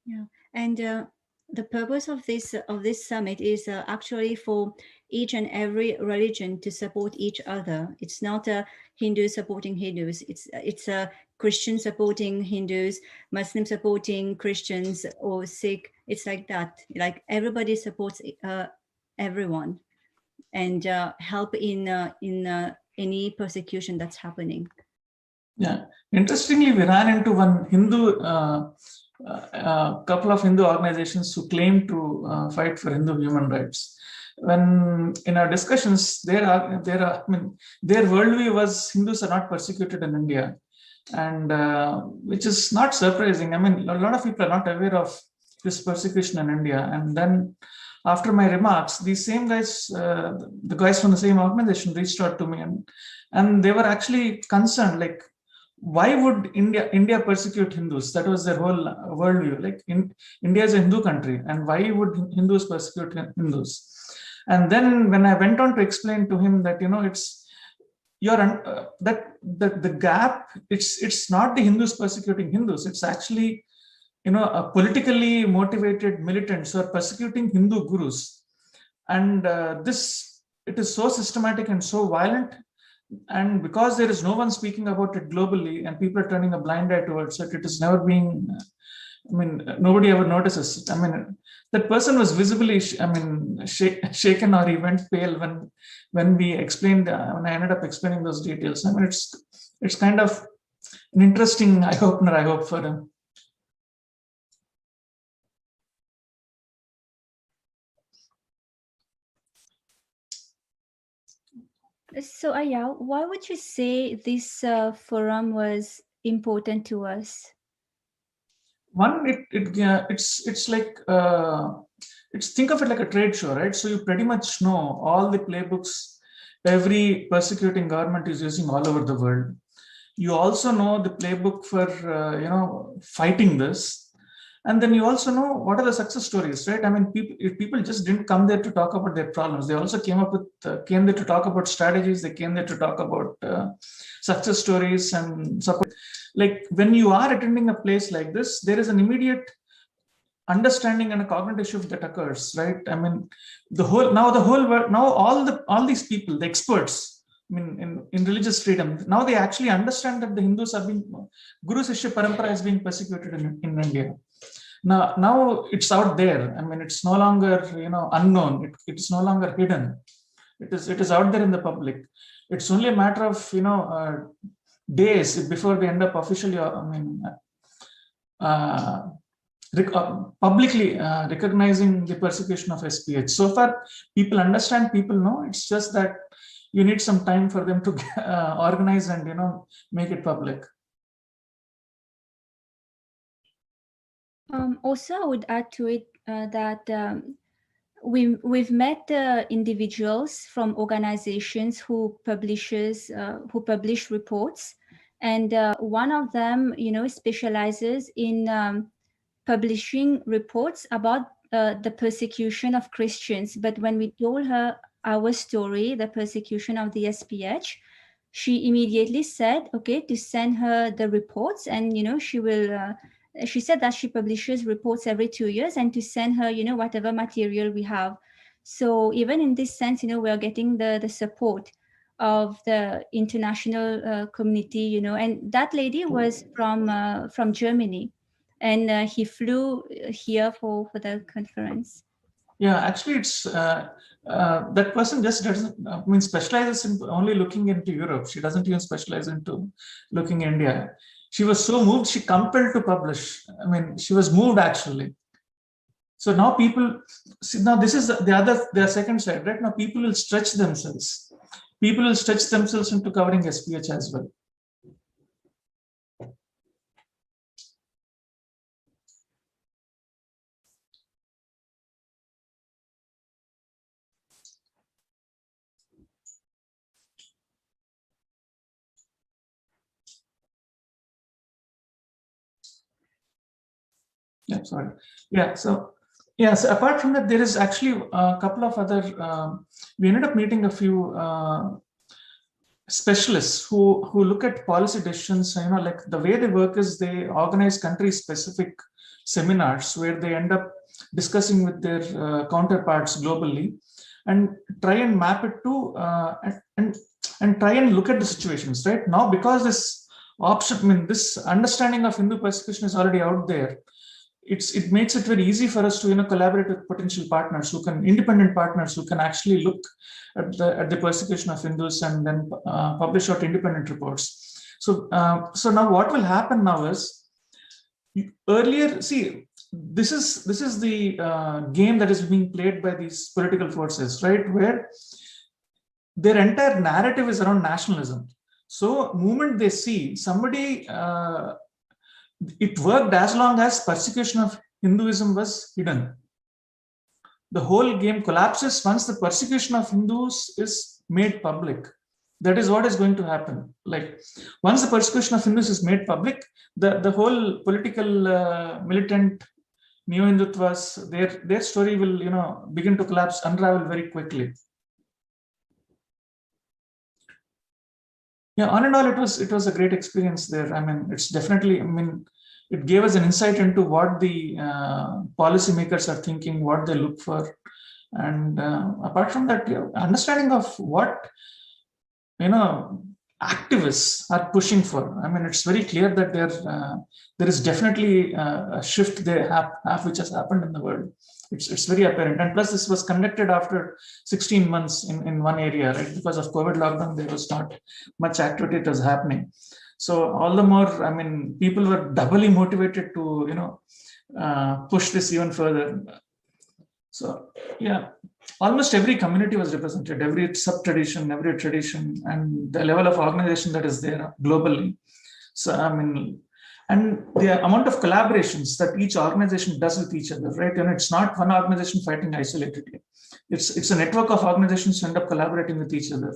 Yeah, and the purpose of this summit is actually for each and every religion to support each other. It's not a Hindu supporting Hindus. It's a Christian supporting Hindus, Muslim supporting Christians, or Sikh. It's like that. Like everybody supports everyone, and help in any persecution that's happening. Yeah, interestingly, we ran into one Hindu. Couple of Hindu organizations who claim to fight for Hindu human rights. When in our discussions, their worldview was Hindus are not persecuted in India, and which is not surprising. A lot of people are not aware of this persecution in India. And then after my remarks, these same guys, the guys from the same organization, reached out to me, and they were actually concerned, like, why would India persecute Hindus? That was their whole worldview. Like, India is a Hindu country, and why would Hindus persecute Hindus? And then when I went on to explain to him that it's the gap. It's not the Hindus persecuting Hindus. It's actually a politically motivated militants who are persecuting Hindu gurus, and it is so systematic and so violent. And because there is no one speaking about it globally, and people are turning a blind eye towards it, it is never being I mean, nobody ever notices it. I mean, that person was visibly, shaken, or he went pale when we explained, when I ended up explaining those details. I mean, it's kind of an interesting eye opener, I hope, for him. So Aya, why would you say this forum was important to us? One, it's like think of it like a trade show, right? So you pretty much know all the playbooks every persecuting government is using all over the world. You also know the playbook for fighting this. And then you also know what are the success stories, right? I mean, people just didn't come there to talk about their problems. They also came there to talk about strategies. They came there to talk about success stories and support. Like when you are attending a place like this, there is an immediate understanding and a cognitive shift that occurs, right? I mean, the whole world, now all these people, the experts, I mean, in religious freedom, now they actually understand that the Hindus are being, Guru Sishya Parampara is being persecuted in India. Now it's out there. I mean, it's no longer, unknown. It's no longer hidden. It is out there in the public. It's only a matter of, days before we end up officially, publicly recognizing the persecution of SPH. So far, people understand, people know. It's just that you need some time for them to organize and make it public. Also, I would add to it that we've met individuals from organizations who publish reports, and one of them, specializes in publishing reports about the persecution of Christians. But when we told her our story, the persecution of the SPH, she immediately said, okay, to send her the reports, and she will. She said that she publishes reports every 2 years, and to send her, whatever material we have. So even in this sense, we are getting the support of the international community, and that lady was from Germany, and he flew here for the conference. Yeah, actually, it's that person just doesn't specializes in only looking into Europe. She doesn't even specialize into looking India. She was so moved, she compelled to publish. I mean, she was moved actually. So now people see, now this is the second side, right? Now people will stretch themselves. People will stretch themselves into covering SPH as well. Yeah, sorry. Yeah, so apart from that, there is actually a couple of other, we ended up meeting a few specialists who look at policy decisions. Like the way they work is they organize country-specific seminars where they end up discussing with their counterparts globally and try and map it to, and try and look at the situations, right? Now, because this option, this understanding of Hindu persecution is already out there, it makes it very easy for us to collaborate with potential partners independent partners who can actually look at the persecution of Hindus and then publish out independent reports. So now what will happen now is, earlier, see, this is the game that is being played by these political forces, right? Where their entire narrative is around nationalism. So moment they see somebody, it worked as long as persecution of Hinduism was hidden. The whole game collapses once the persecution of Hindus is made public. That is what is going to happen. Like once the persecution of Hindus is made public, the whole political militant neo-Hindutvas, their story will begin to collapse, unravel very quickly. Yeah, on and all, it was a great experience there. I mean, it's definitely, it gave us an insight into what the policymakers are thinking, what they look for. And apart from that, understanding of what, activists are pushing for. I mean, it's very clear that there is definitely a shift which has happened in the world. It's very apparent. And plus, this was conducted after 16 months in one area, right? Because of COVID lockdown, there was not much activity that was happening. So all the more, I mean, people were doubly motivated to, push this even further. So yeah, almost every community was represented, every sub-tradition, every tradition, and the level of organization that is there globally. So I mean, and the amount of collaborations that each organization does with each other, right? And it's not one organization fighting isolatedly. It's a network of organizations who end up collaborating with each other.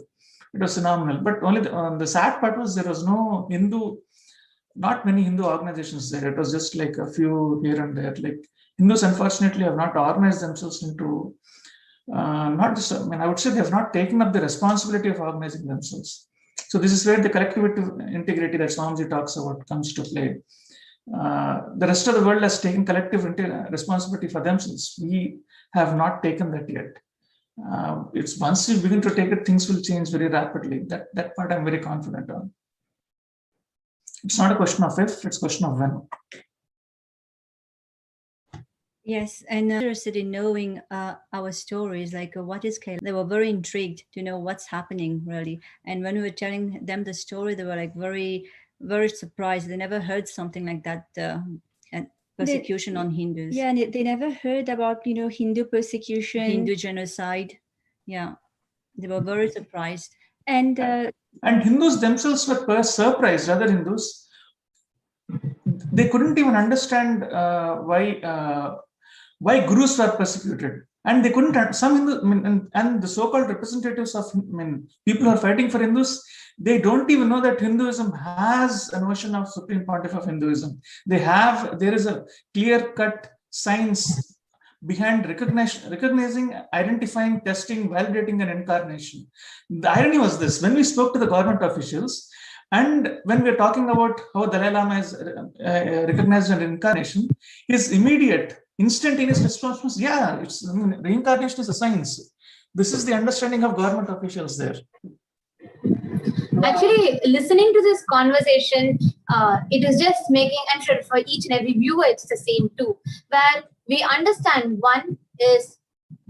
It was phenomenal. But only the sad part was there was not many Hindu organizations there. It was just like a few here and there. Like Hindus, unfortunately, have not organized themselves into, not just, I mean, I would say they have not taken up the responsibility of organizing themselves. So this is where the collective integrity that Swamiji talks about comes to play. The rest of the world has taken collective responsibility for themselves. We have not taken that yet. It's once we begin to take it, things will change very rapidly. That part I'm very confident on. It's not a question of if, it's a question of when. Yes, and interested in knowing our stories, like what is Kailash. They were very intrigued to know what's happening really. And when we were telling them the story, they were like very, very surprised. They never heard something like that, and persecution on Hindus. Yeah, and they never heard about, Hindu persecution. Hindu genocide. Yeah, they were very surprised. And Hindus themselves were surprised, other Hindus. They couldn't even understand why gurus were persecuted, and they couldn't. Some Hindus, and the so-called representatives of people who are fighting for Hindus, they don't even know that Hinduism has a notion of Supreme Pontiff of Hinduism. There is a clear-cut science behind recognizing, identifying, testing, validating, and incarnation. The irony was this: when we spoke to the government officials, and when we're talking about how Dalai Lama is recognized an incarnation, his immediate, instantaneous response was, yeah, reincarnation is a science. This is the understanding of government officials there. Actually, listening to this conversation, it is just making, I'm sure for each and every viewer, it's the same too, where we understand one is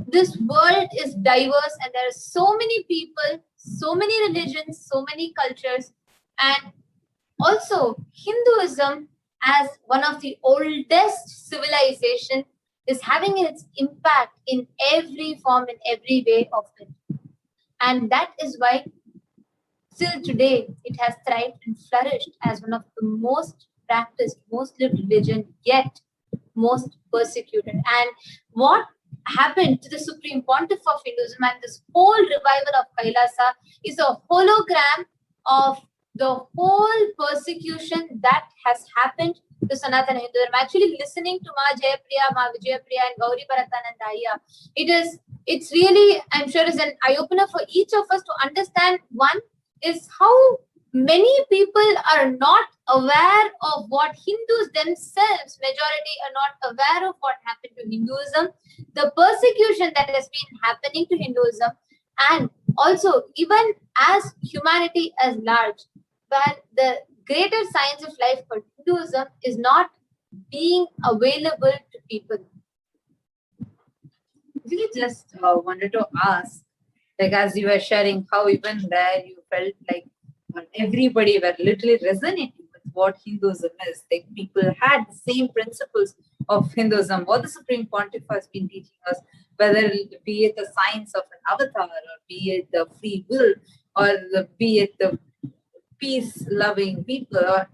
this world is diverse and there are so many people, so many religions, so many cultures. And also Hinduism, as one of the oldest civilization, is having its impact in every form, in every way of it. And that is why still today it has thrived and flourished as one of the most practiced, most lived religion, yet most persecuted. And what happened to the Supreme Pontiff of Hinduism and this whole revival of Kailasa is a hologram of the whole persecution that has happened to Sanatana Hinduism. I'm actually listening to Ma Jayapriya, Ma Vijayapriya, and Gauri Bharatanandaya. It's really, I'm sure, is an eye-opener for each of us to understand. One is how many people are not aware of what Hindus themselves, majority, are not aware of what happened to Hinduism, the persecution that has been happening to Hinduism, and also even as humanity as large, where the greater science of life for Hinduism is not being available to people. We just wanted to ask, like as you were sharing, how even there you felt like everybody were literally resonating with what Hinduism is. Like people had the same principles of Hinduism, what the Supreme Pontiff has been teaching us, whether it be it the science of an avatar, or be it the free will, or be it the peace-loving people, or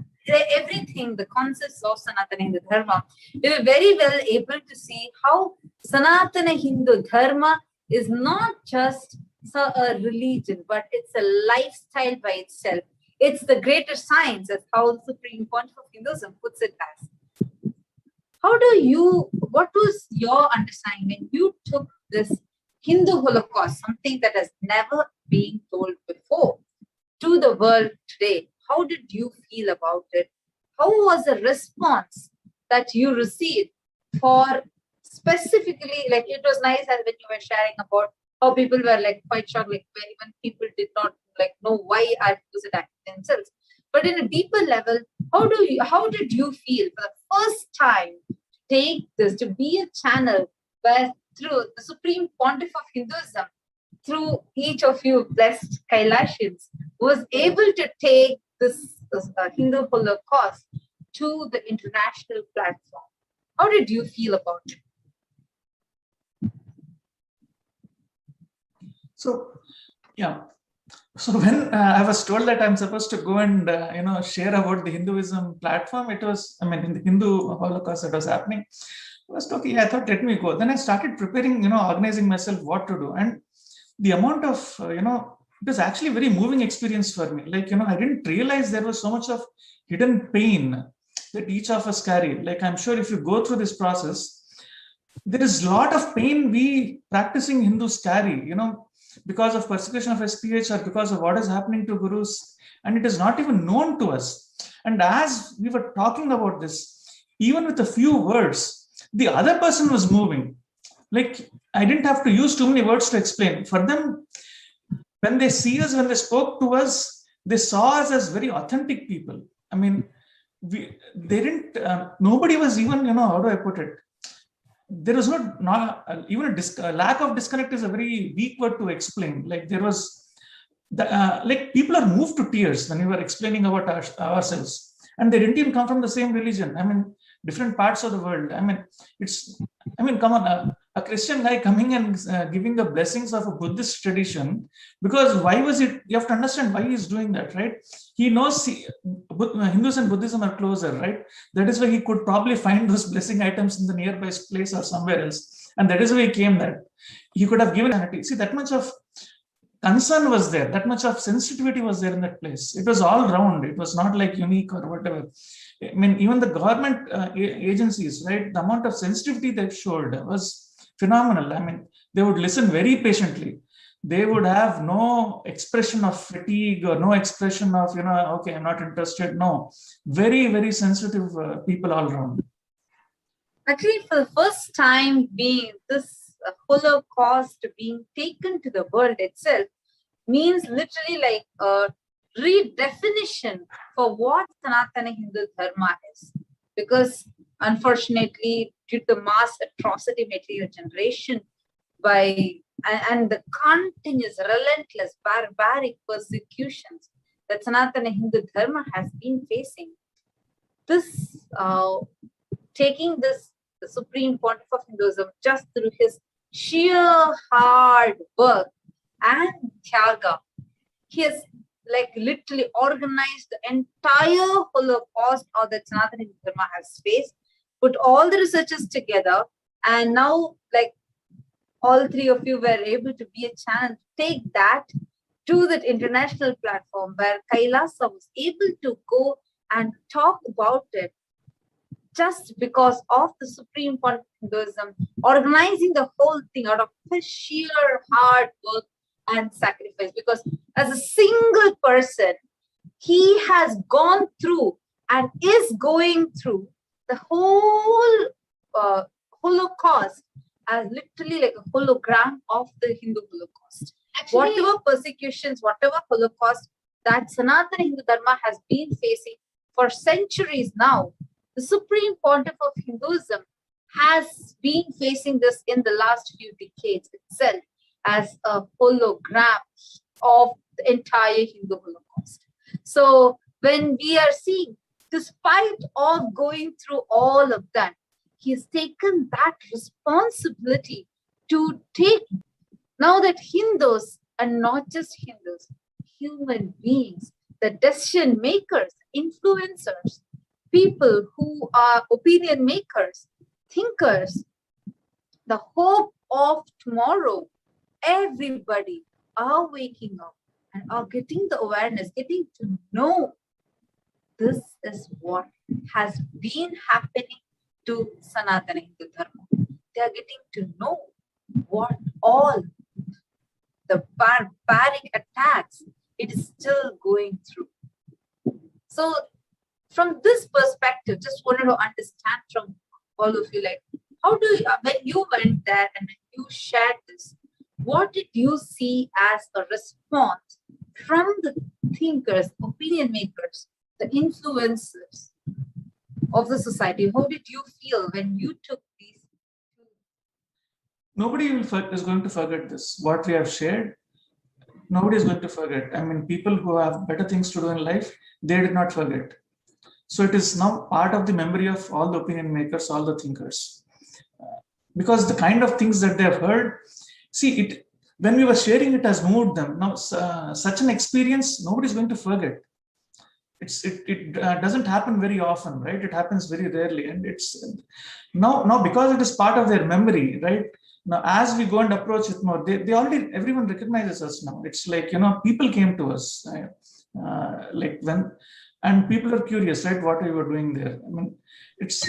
everything, the concepts of Sanatana Hindu Dharma. We were very well able to see how Sanatana Hindu Dharma is not just a religion, but it's a lifestyle by itself. It's the greater science, as how the Supreme Pontiff of Hinduism puts it as. What was your understanding when you took this Hindu Holocaust, something that has never been told before, to the world today? How did you feel about it? How was the response that you received for specifically, like it was nice as when you were sharing about how people were like quite shocked, like where even people did not like know why are Hindus attacking themselves. But in a deeper level, how did you feel for the first time to take this, to be a channel where through the Supreme Pontiff of Hinduism, through each of you blessed Kailashians, was able to take this Hindu Holocaust to the international platform? How did you feel about it? So, yeah. So when I was told that I'm supposed to go and share about the Hinduism platform, it was, I mean, in the Hindu Holocaust that was happening, I was talking. I thought, let me go. Then I started preparing, organizing myself what to do, and the amount of, it was actually a very moving experience for me. Like, I didn't realize there was so much of hidden pain that each of us carry. Like, I'm sure if you go through this process, there is a lot of pain we practicing Hindus carry, because of persecution of HDH or because of what is happening to gurus, and it is not even known to us. And as we were talking about this, even with a few words, the other person was moving. Like, I didn't have to use too many words to explain. For them, when they see us, when they spoke to us, they saw us as very authentic people. I mean, nobody was even, how do I put it? There was not even a lack of disconnect is a very weak word to explain. Like, there was, like, people are moved to tears when we were explaining about ourselves, and they didn't even come from the same religion. I mean, different parts of the world. I mean, come on, a Christian guy coming and giving the blessings of a Buddhist tradition, because why was it? You have to understand why he's doing that, right? He knows Hindus and Buddhism are closer, right? That is why he could probably find those blessing items in the nearby place or somewhere else, and that is why he came there. He could have given humanity. See, that much of concern was there, that much of sensitivity was there in that place. It was all round. It was not like unique or whatever. I mean, even the government agencies, right? The amount of sensitivity they showed was phenomenal. I mean, they would listen very patiently. They would have no expression of fatigue or no expression of, okay, I'm not interested. No, very, very sensitive people all around. Actually, for the first time, being this Holocaust being taken to the world itself means literally like a redefinition for what Sanatana Hindu Dharma is. Because unfortunately, due to the mass atrocity material generation and the continuous, relentless, barbaric persecutions that Sanatana Hindu Dharma has been facing, this taking this, the Supreme Pontiff of Hinduism, just through his sheer hard work and tyaga, he has like literally organized the entire Holocaust or that Sanatana Hindu Dharma has faced, put all the researchers together, and now like all three of you were able to be a channel to take that to that international platform where Kailasa was able to go and talk about it, just because of the Supreme Pontiff of Hinduism organizing the whole thing out of his sheer hard work and sacrifice. Because as a single person, he has gone through and is going through the whole Holocaust as literally like a hologram of the Hindu Holocaust. Actually, whatever persecutions, whatever Holocaust that Sanatana Hindu Dharma has been facing for centuries now, the Supreme Pontiff of Hinduism has been facing this in the last few decades itself as a hologram of the entire Hindu Holocaust. So when we are seeing, despite of going through all of that, he has taken that responsibility to take, now that Hindus are not just Hindus, human beings, the decision makers, influencers, people who are opinion makers, thinkers, the hope of tomorrow, everybody are waking up and are getting the awareness, getting to know this is what has been happening to Sanatana Hindu Dharma. They are getting to know what all the barbaric attacks it is still going through. So from this perspective, just wanted to understand from all of you, like, how do you, when you went there and you shared this, what did you see as a response from the thinkers, opinion makers, the influencers of the society? How did you feel when you took these? Nobody is going to forget this. What we have shared, nobody is going to forget. I mean, people who have better things to do in life, they did not forget. So it is now part of the memory of all the opinion makers, all the thinkers. Because the kind of things that they have heard, see, it when we were sharing, it has moved them. Now, such an experience, nobody is going to forget. It doesn't happen very often, right? It happens very rarely, and it's now because it is part of their memory, right? Now, as we go and approach it more, they already, everyone recognizes us now. It's like, people came to us, like when, and people are curious, right? What we were doing there. I mean, it's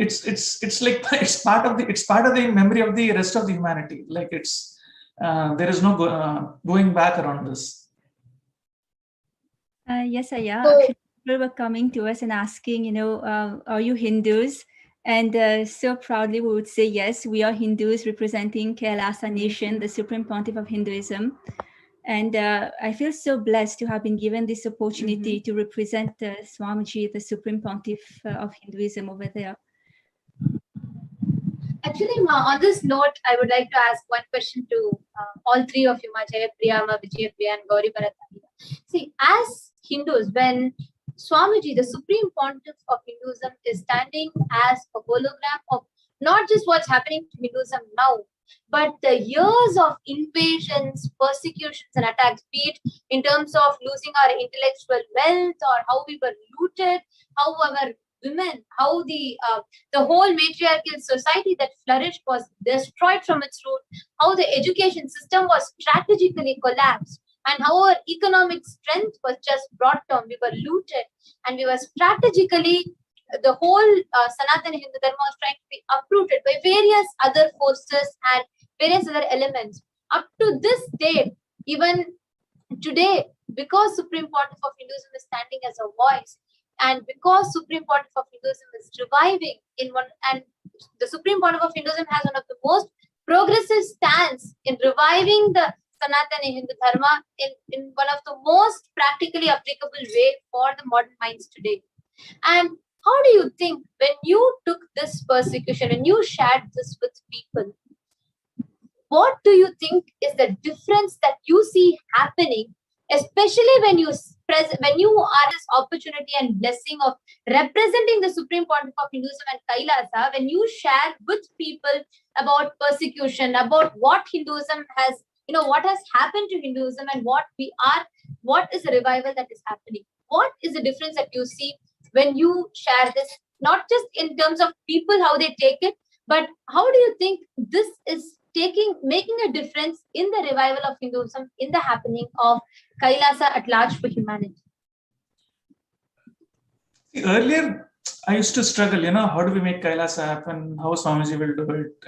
like it's part of the memory of the rest of the humanity. Like there is no going back around this. Yes, Aya. So- Actually, people were coming to us and asking, are you Hindus? And so proudly we would say, yes, we are Hindus representing Kailasa Nation, the Supreme Pontiff of Hinduism. And I feel so blessed to have been given this opportunity to represent Swamiji, the Supreme Pontiff of Hinduism over there. Actually, Ma, on this note, I would like to ask one question to all three of you, Ma, Jayapriya, Ma, Vijayapriya, and Gauri Bharatani. See, as Hindus, when Swamiji, the Supreme Pontiff of Hinduism, is standing as a hologram of not just what's happening to Hinduism now, but the years of invasions, persecutions, and attacks, be it in terms of losing our intellectual wealth, or how we were looted, how our women, how the whole matriarchal society that flourished was destroyed from its root, how the education system was strategically collapsed, and how our economic strength was just brought down. We were looted, and we were strategically, the whole Sanatana Hindu Dharma was trying to be uprooted by various other forces and various other elements. Up to this day, even today, because Supreme Pontiff of Hinduism is standing as a voice, and because Supreme Pontiff of Hinduism is reviving and the Supreme Pontiff of Hinduism has one of the most progressive stance in reviving the Sanatana Hindu Dharma in one of the most practically applicable way for the modern minds today. And how do you think, when you took this persecution and you shared this with people, what do you think is the difference that you see happening, especially when you are this opportunity and blessing of representing the Supreme Pontiff of Hinduism and Kailasa, when you share with people about persecution, about what Hinduism has, what has happened to Hinduism and what is the revival that is happening? What is the difference that you see when you share this, not just in terms of people, how they take it, but how do you think this is making a difference in the revival of Hinduism, in the happening of Kailasa at large for humanity? Earlier, I used to struggle, how do we make Kailasa happen? How Swamiji will do it?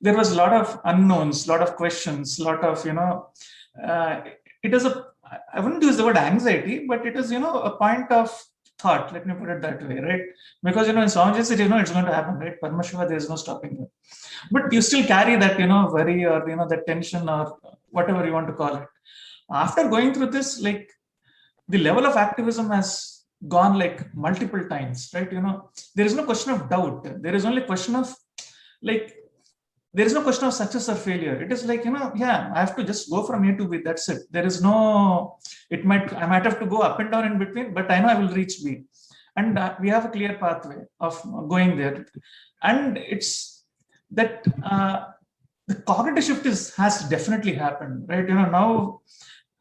There was a lot of unknowns, a lot of questions, a lot of, it is I wouldn't use the word anxiety, but it is, a point of thought, let me put it that way, right? Because, in Swamiji said, it's going to happen, right? Paramashiva, there is no stopping it. But you still carry that, worry or, that tension or whatever you want to call it. After going through this, like, the level of activism has gone like multiple times, right? There is no question of doubt. There is only question of, like, there is no question of success or failure. It is like, I have to just go from A to B. That's it. There is no, I might have to go up and down in between, but I know I will reach B. And we have a clear pathway of going there. And it's that the cognitive shift has definitely happened, right? Now,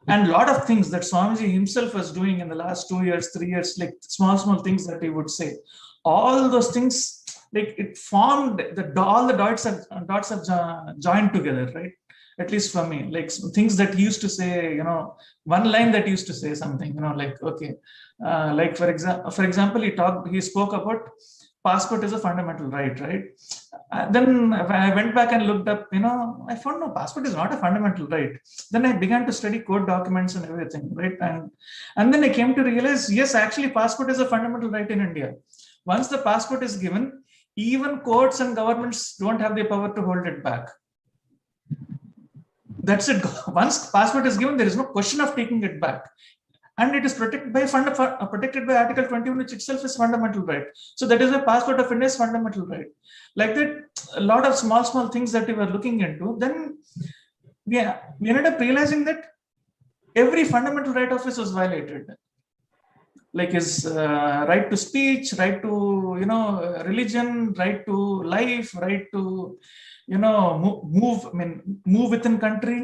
and a lot of things that Swamiji himself was doing in the last 2 years, 3 years, like small things that he would say, all those things, like it formed all the dots have joined together, right? At least for me, like things that he used to say, one line that he used to say something, like, okay, like for example, he spoke about passport is a fundamental right? Then I went back and looked up, I found no, passport is not a fundamental right. Then I began to study court documents and everything, right? And then I came to realize, yes, actually passport is a fundamental right in India. Once the passport is given, even courts and governments don't have the power to hold it back. That's it. Once passport is given, there is no question of taking it back. And it is protected by Article 21, which itself is fundamental right. So that is why passport of India is fundamental right. Like that, a lot of small things that we were looking into. Then we ended up realizing that every fundamental right of his was violated. Like his right to speech, right to religion, right to life, right to move within country.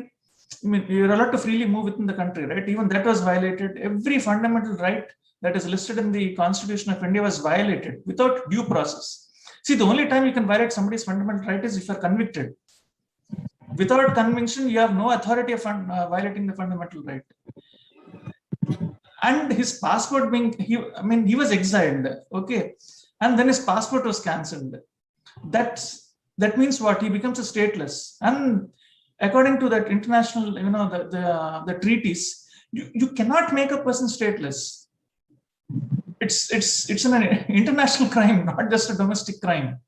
I mean, you're allowed to freely move within the country, right? Even that was violated. Every fundamental right that is listed in the Constitution of India was violated without due process. See, the only time you can violate somebody's fundamental right is if you're convicted. Without conviction, you have no authority of violating the fundamental right. And his passport he was exiled, okay, and then his passport was cancelled. That means what? He becomes a stateless. And according to that international, the treaties, you cannot make a person stateless. It's an international crime, not just a domestic crime.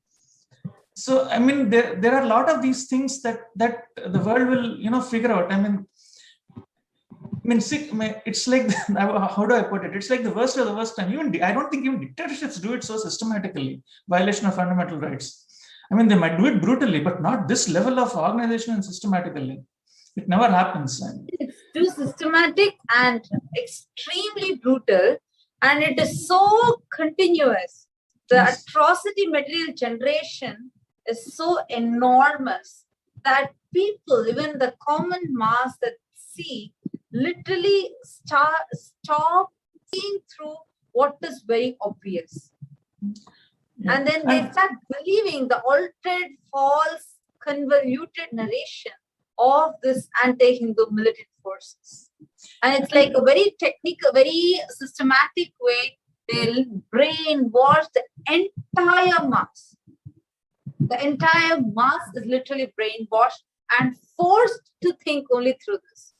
So I mean, there are a lot of these things that the world will figure out. I mean, it's like, how do I put it? It's like the worst of the worst time. I don't think even dictatorships do it so systematically. Violation of fundamental rights. I mean, they might do it brutally, but not this level of organization and systematically. It never happens. It's too systematic and extremely brutal, and it is so continuous. The atrocity material generation is so enormous that people, even the common mass that see, literally stop seeing through what is very obvious. Yeah. And then they start believing the altered, false, convoluted narration of this anti-Hindu militant forces. And it's like a very technical, very systematic way they'll brainwash the entire mass. The entire mass is literally brainwashed and forced to think only through this.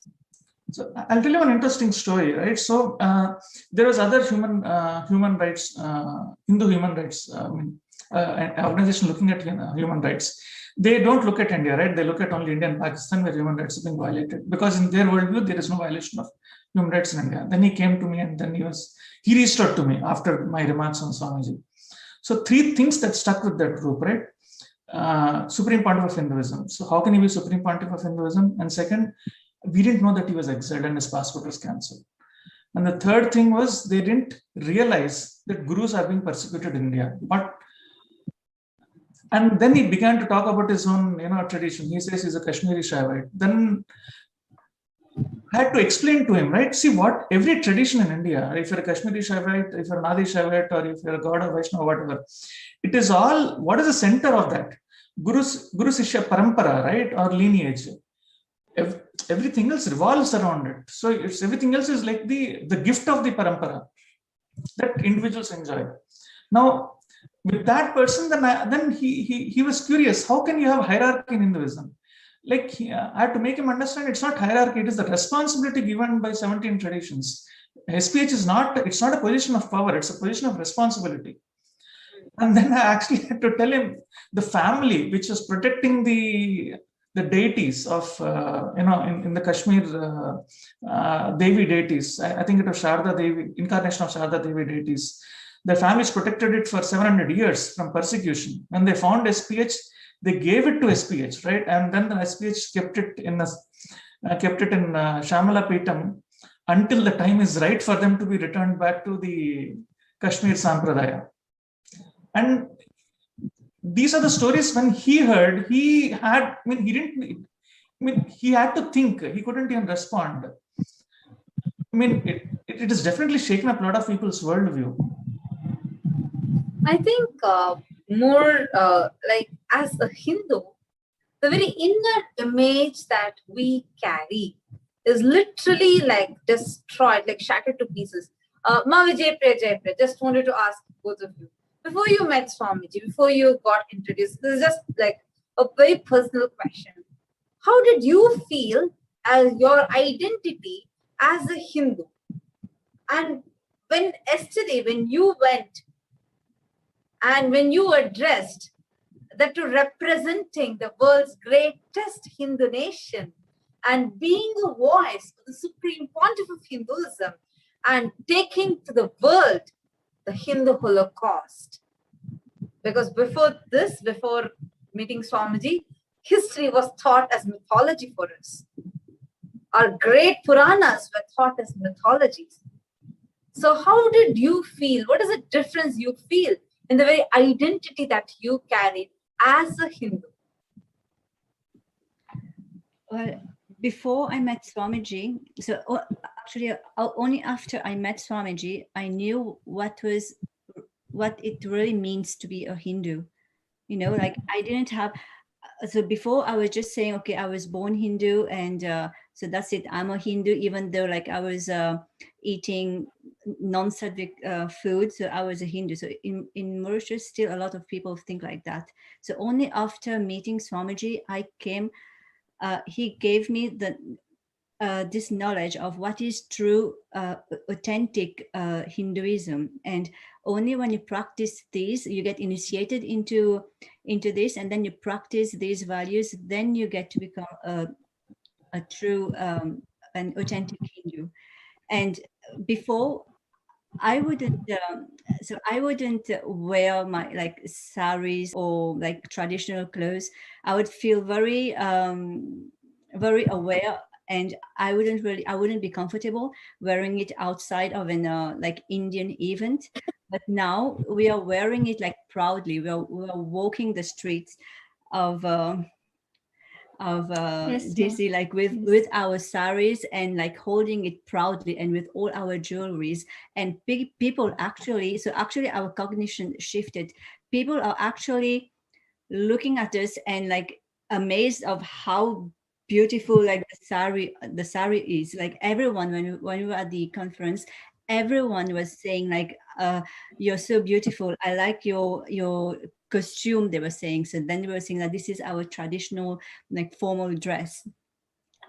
So I'll tell you an interesting story, right? So there was other human rights, Hindu human rights organization looking at human rights. They don't look at India, right? They look at only India and Pakistan where human rights have been violated, because in their worldview there is no violation of human rights in India. Then he came to me, and then he reached out to me after my remarks on Swamiji. So 3 things that stuck with that group, right? Supreme Pontiff of Hinduism. So how can he be Supreme Pontiff of Hinduism? And second, we didn't know that he was exiled and his passport was cancelled. And the third thing was, they didn't realize that gurus are being persecuted in India. And then he began to talk about his own, tradition. He says he's a Kashmiri Shaivite. Then I had to explain to him, right? See, what every tradition in India, if you're a Kashmiri Shaivite, if you're a Nadi Shaivite, or if you're a God of Vaishnava, whatever, it is all, what is the center of that? Guru Sishya Parampara, right? Or lineage. Everything else revolves around it. So everything else is like the gift of the parampara that individuals enjoy. Now, with that person, then he was curious. How can you have hierarchy in Hinduism? Like, I had to make him understand it's not hierarchy. It is the responsibility given by 17 traditions. SPH is not. It's not a position of power. It's a position of responsibility. And then I actually had to tell him the family which was protecting the deities of, in the Kashmir, Devi deities. I think it was Sharda Devi, incarnation of Sharda Devi deities. The families protected it for 700 years from persecution. When they found SPH, they gave it to SPH, right? And then the SPH kept it in Shamala Pitam until the time is right for them to be returned back to the Kashmir Sampradaya. And these are the stories when he heard, he had to think, he couldn't even respond. I mean, it has definitely shaken up a lot of people's worldview. I think more like as a Hindu, the very inner image that we carry is literally like destroyed, like shattered to pieces. Ma Vijay Priya, just wanted to ask both of you. Before you met Swamiji, before you got introduced, this is just like a very personal question. How did you feel as your identity as a Hindu? And when yesterday, when you went and when you were dressed, that to representing the world's greatest Hindu nation, and being a voice for the Supreme Pontiff of Hinduism and taking to the world the Hindu Holocaust. Because before this, before meeting Swamiji, history was taught as mythology for us. Our great Puranas were taught as mythologies. So how did you feel? What is the difference you feel in the very identity that you carried as a Hindu? Well, before I met Swamiji, so actually only after I met Swamiji, I knew what it really means to be a Hindu. You know, like I didn't have, so before I was just saying, okay, I was born Hindu and so that's it, I'm a Hindu, even though like I was eating non-Sattvic food, so I was a Hindu. So in Mauritius, still a lot of people think like that. So only after meeting Swamiji, I came, he gave me this knowledge of what is true, authentic Hinduism. And only when you practice these, you get initiated into this, and then you practice these values, then you get to become a true an authentic Hindu. And before, I wouldn't so I wouldn't wear my like saris or like traditional clothes. I would feel very very aware, and I wouldn't be comfortable wearing it outside of an like Indian event. But now we are wearing it like proudly. We are walking the streets of Yes, DC, like with our saris and like holding it proudly and with all our jewelries. And people actually, so actually our cognition shifted. People are actually looking at us and like amazed of how beautiful like the sari is. Like everyone, when we were at the conference, everyone was saying like, you're so beautiful, I like your costume, they were saying. So then they were saying that this is our traditional like formal dress,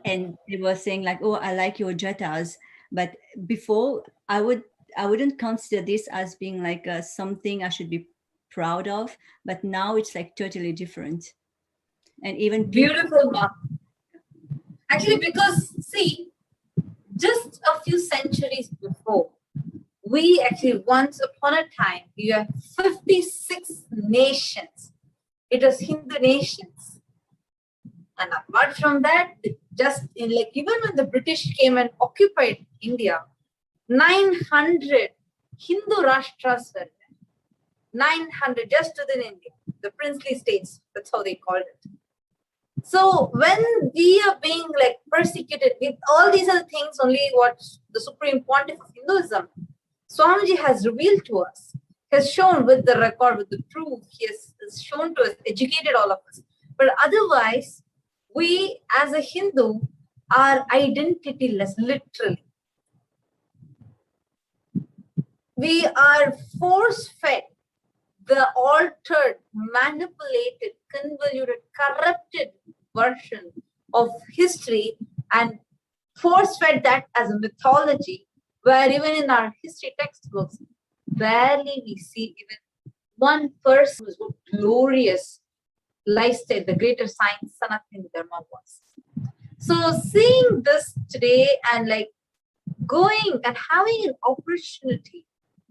and they were saying like, oh, I like your jatas. But before, I wouldn't consider this as being like something I should be proud of, but now it's like totally different. And even beautiful, Ma. Actually, because see, just a few centuries before, we actually once upon a time, we had 56 nations. It was Hindu nations. And apart from that, just in like even when the British came and occupied India, 900 Hindu Rashtras were there. 900 just within India, the princely states, that's how they called it. So when we are being like persecuted with all these other things, only what the Supreme Pontiff of Hinduism, Swamiji has revealed to us, has shown with the record, with the proof, he has shown to us, educated all of us. But otherwise, we as a Hindu are identityless, literally. We are force-fed the altered, manipulated, convoluted, corrupted version of history and force-fed that as a mythology, where even in our history textbooks, barely we see even one person whose glorious lifestyle, the greater science, Sanatana Dharma was. So seeing this today and like going and having an opportunity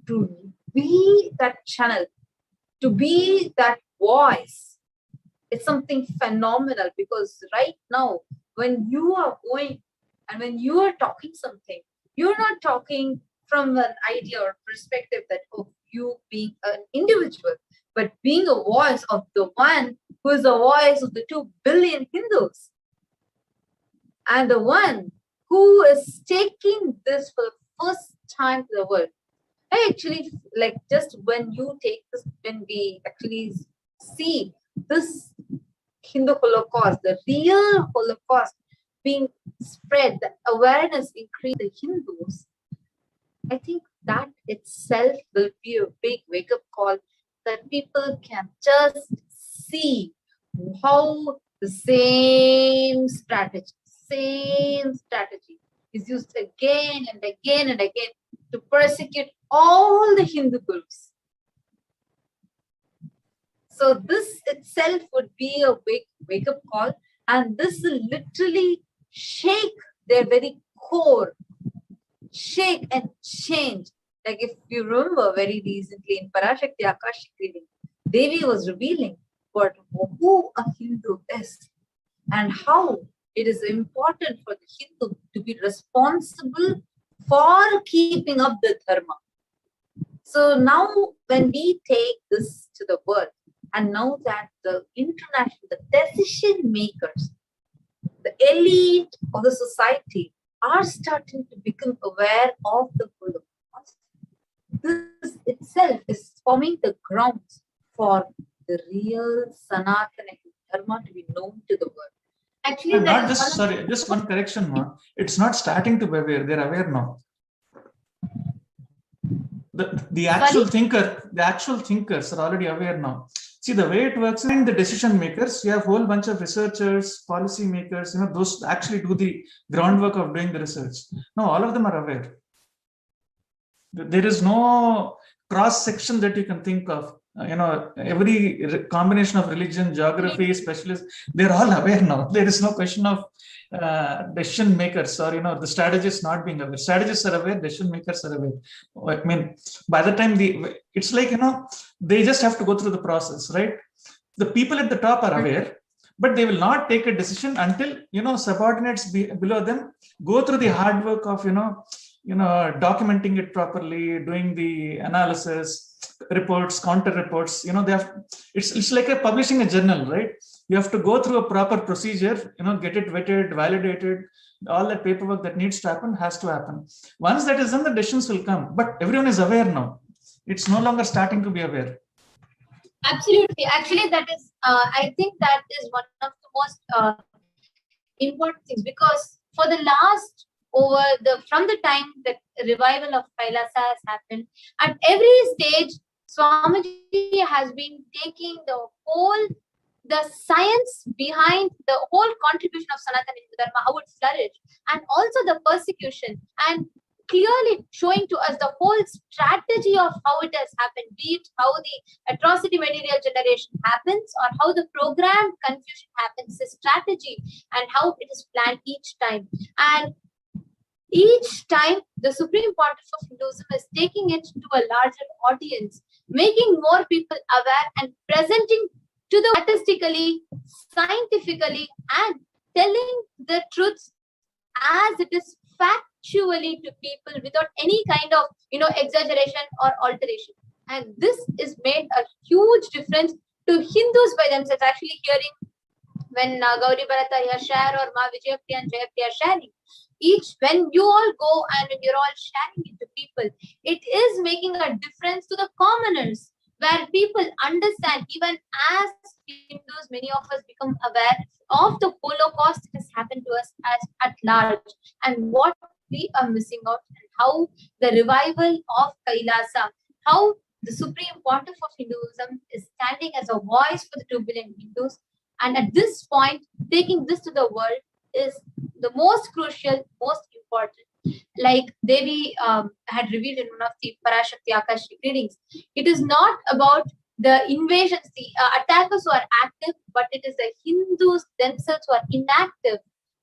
to be that channel, to be that voice, it's something phenomenal. Because right now, when you are going and when you are talking something, you're not talking from an idea or perspective that of you being an individual, but being a voice of the one who is the voice of the 2 billion Hindus, and the one who is taking this for the first time to the world. I actually like, just when you take this, when we actually see this Hindu Holocaust, the real Holocaust being spread, the awareness increase the Hindus, I think that itself will be a big wake-up call, that people can just see how the same strategy is used again and again and again to persecute all the Hindu gurus. So this itself would be a big wake-up call, and this will literally their very core, shake and change. Like if you remember very recently in Parashakti Akashic reading, Devi was revealing what who a Hindu is and how it is important for the Hindu to be responsible for keeping up the dharma. So now when we take this to the world, and now that the international, the decision makers, the elite of the society are starting to become aware of the Holocaust, this itself is forming the grounds for the real Sanatana Dharma to be known to the world. Actually, And that not is just, sorry, just one correction, ma. It's not starting to be aware, they're aware now. The actual thinkers are already aware now. See, the way it works in the decision makers, you have a whole bunch of researchers, policy makers, those actually do the groundwork of doing the research. No, all of them are aware. There is no cross section that you can think of. Every combination of religion, geography, specialists, they're all aware now. There is no question of decision makers or the strategists not being aware. Strategists are aware, decision makers are aware. I mean, by the time it's like they just have to go through the process, right? The people at the top are aware, but they will not take a decision until subordinates below them go through the hard work of documenting it properly, doing the analysis, reports, counter reports. They have. It's like publishing a journal, right? You have to go through a proper procedure, get it vetted, validated. All that paperwork that needs to happen has to happen. Once that is done, the decisions will come. But everyone is aware now. It's no longer starting to be aware. Absolutely. Actually, that is, I think that is one of the most important things, because for the last from the time that revival of Kailasa has happened, at every stage, Swamiji has been taking the science behind the whole contribution of Sanatana Hindu Dharma, how it flourished, and also the persecution, and clearly showing to us the whole strategy of how it has happened, be it how the atrocity material generation happens or how the programmed confusion happens, the strategy and how it is planned each time. And each time the Supreme Pontiff of Hinduism is taking it to a larger audience, making more people aware and presenting to the statistically, scientifically, and telling the truths as it is factually to people without any kind of exaggeration or alteration. And this is made a huge difference to Hindus by themselves. Actually hearing when Gauri Bharata here share, or Ma Vijayappriya and Jayapriya sharing, when you all go and when you're all sharing it to people, it is making a difference to the commoners, where people understand, even as Hindus, many of us become aware of the Holocaust that has happened to us at large, and what we are missing out, and how the revival of Kailasa, how the Supreme Pontiff of Hinduism is standing as a voice for the 2 billion Hindus. And at this point, taking this to the world is the most crucial, most important. Like Devi had revealed in one of the Parashakti Akashic readings, it is not about the invasions, the attackers who are active, but it is the Hindus themselves who are inactive,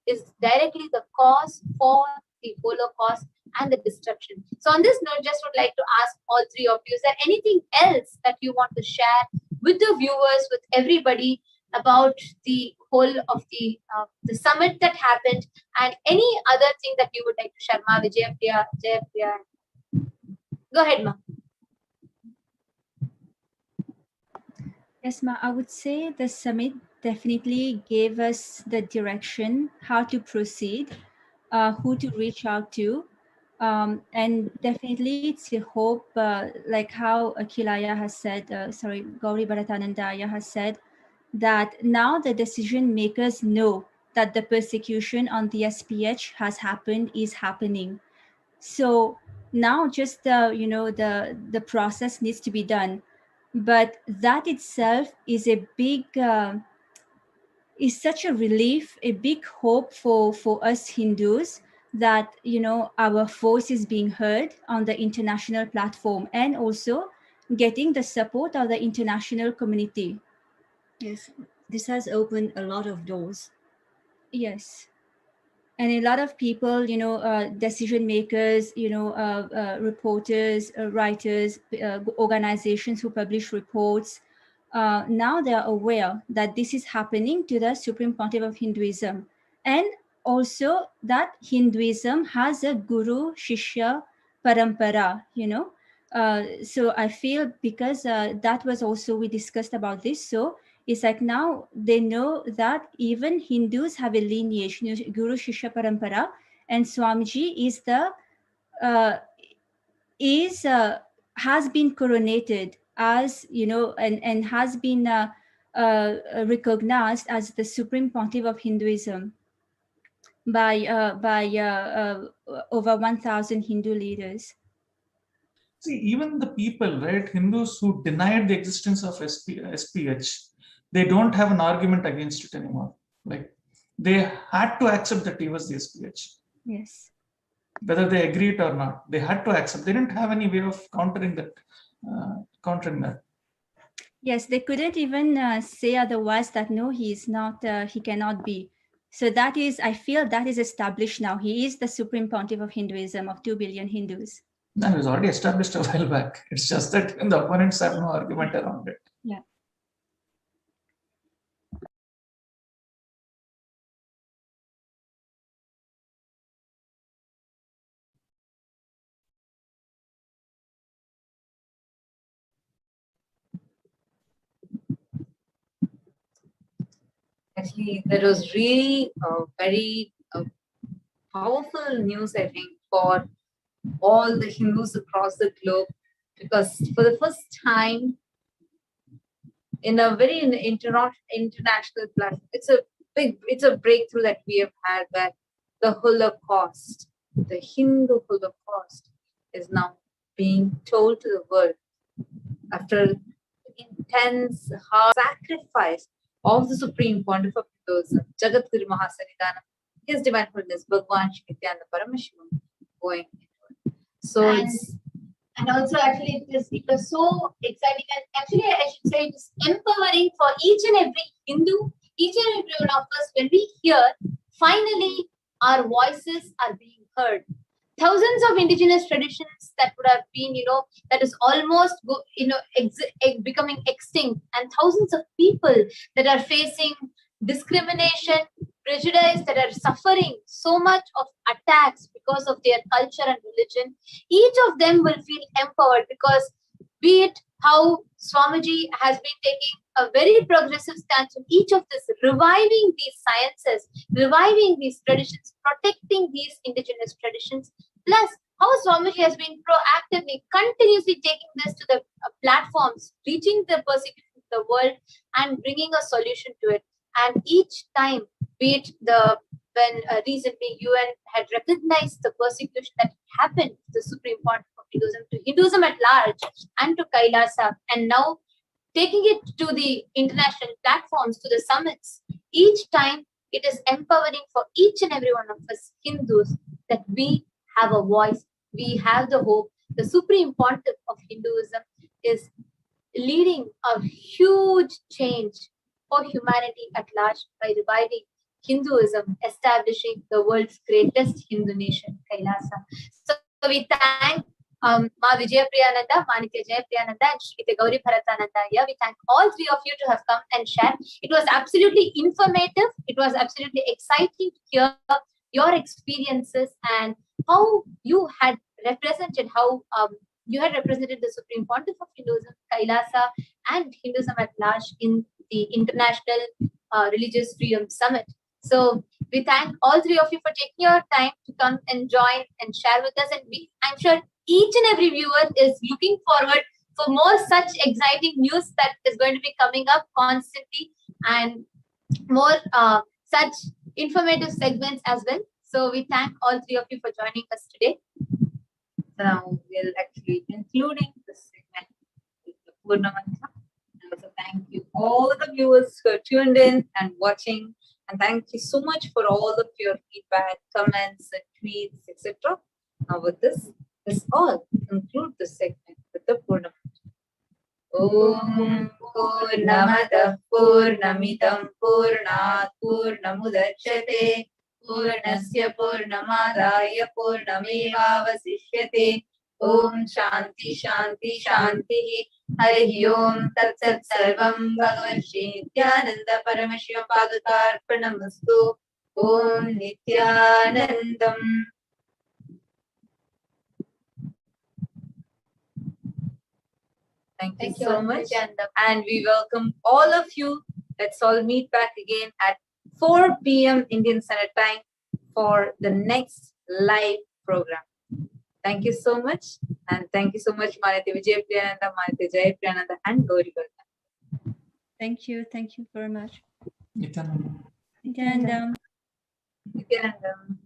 is directly the cause for the Holocaust and the destruction. So on this note, just would like to ask all three of you, is there anything else that you want to share with the viewers, with everybody, about the whole of the summit that happened, and any other thing that you would like to share? Ma Jayapriya. Go ahead, Ma. Yes, Ma, I would say the summit definitely gave us the direction, how to proceed, who to reach out to. And definitely it's the hope, like how Akilaya has said, Gauri Bharatanandaya has said, that now the decision makers know that the persecution on the SPH has happened, is happening. So now just the process needs to be done. But that itself is a big, is such a relief, a big hope for us Hindus, that our voice is being heard on the international platform, and also getting the support of the international community. Yes, this has opened a lot of doors. Yes. And a lot of people, decision makers, reporters, writers, organizations who publish reports, now they are aware that this is happening to the Supreme Pontiff of Hinduism, and also that Hinduism has a guru shishya parampara. So I feel because that was also, we discussed about this, so it's like now they know that even Hindus have a lineage, Guru Shishya Parampara, and Swamiji is has been coronated as, and has been recognized as the Supreme Pontiff of Hinduism by over 1,000 Hindu leaders. See, even the people, right, Hindus who denied the existence of SPH, they don't have an argument against it anymore. Like, they had to accept that he was the SPH. Yes. Whether they agree it or not, they had to accept. They didn't have any way of countering that. Yes, they couldn't even say otherwise that no, he is not, he cannot be. So that is, I feel that is established now. He is the Supreme Pontiff of Hinduism, of 2 billion Hindus. No, it was already established a while back. It's just that the opponents have no argument around it. Yeah. Actually, that was really very powerful news, I think, for all the Hindus across the globe, because for the first time in a very international platform, it's a breakthrough that we have had, that the Holocaust, the Hindu Holocaust, is now being told to the world after intense hard sacrifice of the Supreme Pontiff of Hinduism, Jagat Guru Mahasanidanam, His Divine Holiness Bhagwan Shri Nithyananda Paramashivam, going into it. So and also actually it was so exciting, and actually I should say it's empowering for each and every Hindu, each and every one of us, when we hear finally our voices are being heard. Thousands of indigenous traditions that would have been, that is almost, becoming extinct, and thousands of people that are facing discrimination, prejudice, that are suffering so much of attacks because of their culture and religion. Each of them will feel empowered, because be it how Swamiji has been taking a very progressive stance on each of this, reviving these sciences, reviving these traditions, protecting these indigenous traditions, plus how Swamiji has been proactively, continuously taking this to the platforms, reaching the persecution of the world and bringing a solution to it. And each time, be it when recently UN had recognized the persecution that happened to the Supreme Pontiff of Hinduism, to Hinduism at large, and to Kailasa, and now taking it to the international platforms, to the summits, each time it is empowering for each and every one of us Hindus that we have a voice, we have the hope. The Supreme Pontiff of Hinduism is leading a huge change for humanity at large by reviving Hinduism, establishing the world's greatest Hindu nation, Kailasa. So we thank Ma Vijayapriyananda, Manikya Jayapriyananda, and Shri Gauri Bharatananda here. We thank all three of you to have come and shared. It was absolutely informative. It was absolutely exciting to hear your experiences and how you had represented, you had represented the Supreme Pontiff of Hinduism, Kailasa, and Hinduism at large in the International Religious Freedom Summit. So we thank all three of you for taking your time to come and join and share with us. And I'm sure each and every viewer is looking forward for more such exciting news that is going to be coming up constantly, and more such informative segments as well. So we thank all three of you for joining us today. So now we'll actually concluding this segment with the Purna Mantra. And also thank you all the viewers who are tuned in and watching. And thank you so much for all of your feedback, comments, and tweets, etc. Now with this all, conclude this segment with the Purna Mantra. Om Purnamada Purnamidam Purnat Purnamudachyate पूर्णस्य पूर्णमादाय पूर्णमेवावशिष्यते। ॐ शान्ति शान्ति शान्तिः। हरिः ओं तत्सत् सर्वं भगवन् नित्यानन्द परमशिव पादुकार्पणमस्तु। ॐ नित्यानन्दम्। Thank you so much. And we welcome all of you. Let's all meet back again at 4 p.m. Indian Standard Time for the next live program. Thank you so much. And thank you so much, Manati Vijay Priyananda, Manati Jai Priyananda, and Gauri Gauri. Thank you very much. Nithyananda. Nithyanandam. Nithyanandam.